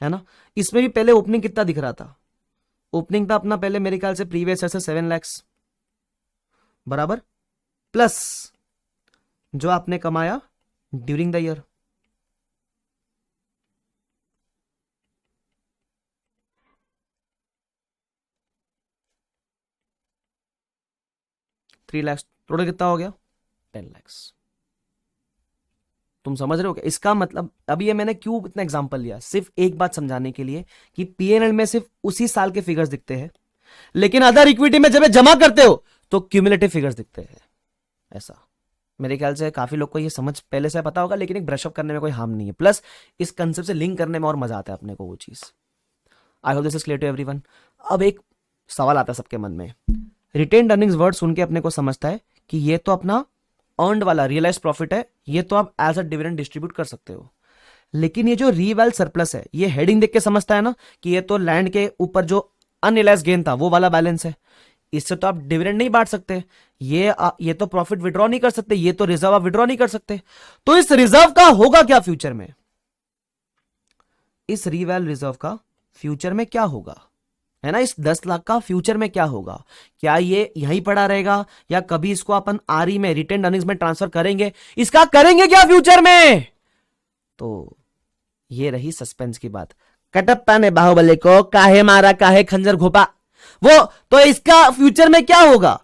है ना। इसमें भी पहले ओपनिंग कितना दिख रहा था? ओपनिंग था अपना पहले मेरे ख्याल से प्रीवियस ईयर से 7 लैक्स बराबर, प्लस जो आपने कमाया during the year. Three lakhs total कितना हो गया? 10 लैक्स। तुम समझ रहे हो क्या? इसका मतलब अभी ये मैंने क्यों इतना एग्जांपल लिया, सिर्फ एक बात समझाने के लिए कि पीएनएल में सिर्फ उसी साल के फिगर्स दिखते हैं, लेकिन अदर इक्विटी में जब जमा करते हो तो क्यूमुलेटिव फिगर्स दिखते हैं, ऐसा। मेरे ख्याल से काफी लोग को ये समझ पहले से पता होगा, लेकिन एक ब्रशअप करने में कोई हार्म नहीं है, प्लस इस कंसेप्ट से लिंक करने में और मजा आता है अपने को वो चीज। I hope this is clear to everyone. अब एक सवाल आता है सबके मन में, रिटेन्ड अर्निंग्स वर्ड सुन के अपने को समझता है कि ये तो अपना अर्नड वाला रियलाइज प्रॉफिट है, ये तो आप एज अ डिविडेंड डिस्ट्रीब्यूट कर सकते हो। लेकिन ये जो रीवैल सरप्लस है, ये हेडिंग देख के समझता है ना कि ये तो लैंड के ऊपर जो अनरियलाइज गेन था वो वाला बैलेंस है, इससे तो आप डिविडेंड नहीं बांट सकते, ये तो प्रॉफिट विड्रॉ नहीं कर सकते, ये तो रिजर्व आप विड्रॉ नहीं कर सकते। तो इस रिजर्व का होगा क्या फ्यूचर में? इस रीवैल रिजर्व का फ्यूचर में क्या होगा, है ना। इस 10 लाख का फ्यूचर में क्या होगा, क्या ये यहीं पड़ा रहेगा या कभी इसको अपन आरई में रिटेन अर्निंग्स में ट्रांसफर करेंगे, इसका करेंगे क्या फ्यूचर में। तो ये रही सस्पेंस की बात। कटप्पा ने बाहुबली को काहे मारा, काहे खंजर घोपा, वो तो इसका फ्यूचर में क्या होगा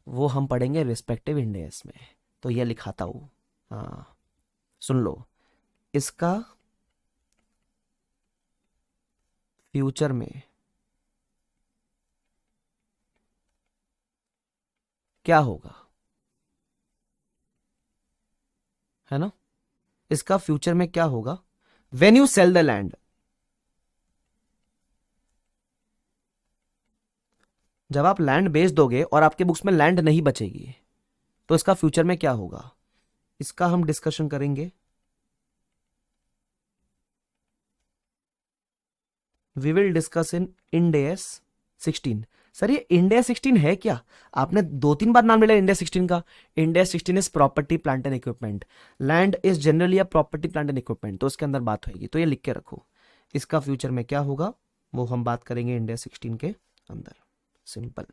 वो हम पढ़ेंगे रिस्पेक्टिव इंडेस में। तो ये लिखाता हूं, हाँ सुन लो, इसका फ्यूचर में क्या होगा, है ना। इसका फ्यूचर में क्या होगा when you sell the land, जब आप लैंड बेच दोगे और आपके बुक्स में लैंड नहीं बचेगी तो इसका फ्यूचर में क्या होगा, इसका हम डिस्कशन करेंगे। We will discuss in Ind AS 16। Sir ये इंडेस 16 है क्या, आपने 2-3 बार नाम ले लिया इंडेस 16 का। इंडेस 16 is property plant and equipment, land is generally a property plant and equipment, तो उसके अंदर बात होगी। तो ये लिख के रखो, इसका फ्यूचर में क्या होगा वो हम बात करेंगे इंडेस 16 के अंदर। सिंपल।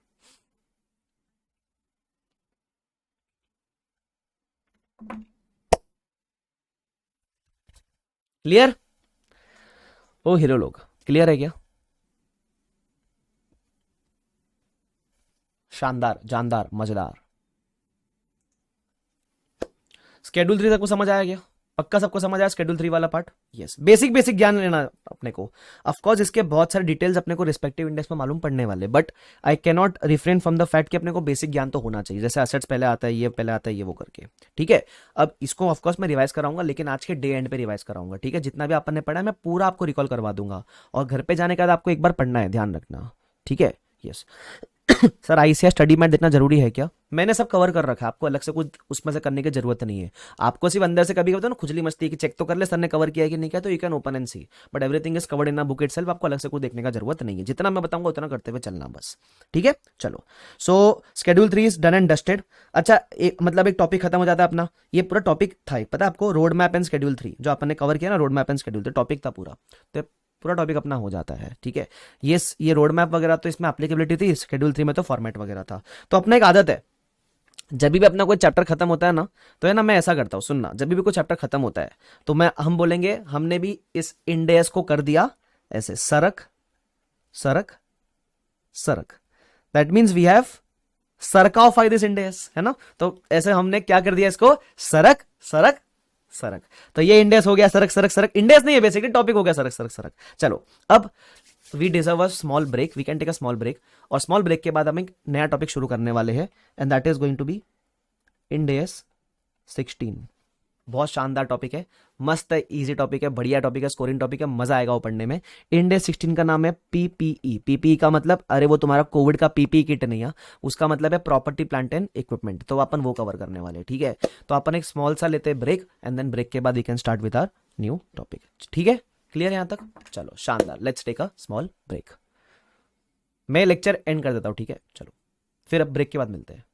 क्लियर। ओ हीरो लोग क्लियर है क्या, शानदार, जानदार, मजेदार। स्केड्यूल 3 सबको समझ आया क्या, पक्का सबको समझ आया स्केड्यूल 3 वाला पार्ट। यस, बेसिक बेसिक ज्ञान लेना अपने को। ऑफ कोर्स इसके बहुत सारे डिटेल्स अपने को रिस्पेक्टिव इंडेक्स में मालूम पड़ने वाले, but I can not refrain from the fact कि अपने को बेसिक ज्ञान तो होना चाहिए। जैसे असेट्स पहले आता है, ये पहले आता है, ये वो करके, ठीक है। अब इसको ऑफ कोर्स मैं रिवाइज कराऊंगा, लेकिन आज के डे एंड पे रिवाइज कराऊंगा, ठीक है। जितना भी आपने ने पढ़ा है मैं पूरा आपको रिकॉल करवा दूंगा, और घर पे जाने के बाद आपको एक बार पढ़ना है, ध्यान रखना, ठीक है। Yes. Sir ICS study mat देखना जरूरी है क्या, मैंने सब कवर कर रखा है, आपको अलग से कुछ उसमें से करने की जरूरत नहीं है। आपको सिर्फ अंदर से कभी ना खुजली मस्ती की चेक तो कर ले सर ने कवर किया है कि नहीं किया, तो you can open and see, but everything is covered in a book itself. आपको अलग से कुछ देखने का जरूरत नहीं है, जितना मैं बताऊंगा उतना करते हुए चलना बस, ठीक है। चलो, सो schedule 3 is done and dusted. अच्छा मतलब एक टॉपिक खत्म हो जाता है अपना, ये पूरा टॉपिक था पता है आपको, रोड मैप एंड शेड्यूल 3 जो आपने कवर किया ना, road map and schedule 3 topic था पूरा, तो पूरा टॉपिक अपना हो जाता है, ठीक है। ये रोड मैप वगैरह तो इसमें एप्लीकेबिलिटी थी, शेड्यूल 3 में तो फॉर्मेट वगैरह था। तो अपना एक आदत है, जब भी अपना कोई चैप्टर खत्म होता है ना, तो है ना मैं ऐसा करता हूँ, सुनना, जब भी कोई चैप्टर खत्म होता है तो हम बोलेंगे हमने भी इस इंडेस को कर दिया ऐसे, सरक सरक सरक, दैट मीन्स वी हैव सरकाउफाई दिस इंडेस, है ना। तो ऐसे हमने क्या कर दिया इसको, सरक सरक सरक। तो ये इंडेस हो गया, सरक सरक सरक, इंडेस नहीं है बेसिकली, टॉपिक हो गया सरक सरक सरक। चलो अब we deserve a small break, we can take a small break, और स्मॉल ब्रेक के बाद हम एक नया टॉपिक शुरू करने वाले हैं, and that is going to be Ind AS 16। बहुत शानदार टॉपिक है, मस्त है, इजी टॉपिक है, बढ़िया टॉपिक है, स्कोरिंग टॉपिक है, मजा आएगा वो पढ़ने में। इंडेस 16 का नाम है पीपीई। पीपीई का मतलब, अरे वो तुम्हारा कोविड का पीपीई किट नहीं है, उसका मतलब है प्रॉपर्टी प्लांट एंड इक्विपमेंट, तो अपन वो कवर करने वाले, ठीक है। तो अपन एक स्मॉल सा लेते हैं ब्रेक, एंड देन ब्रेक के बाद we can start with our new topic, ठीक है। क्लियर यहां तक, चलो शानदार, let's take a small break. मैं लेक्चर एंड कर देता हूं, ठीक है। चलो फिर अब ब्रेक के बाद मिलते हैं।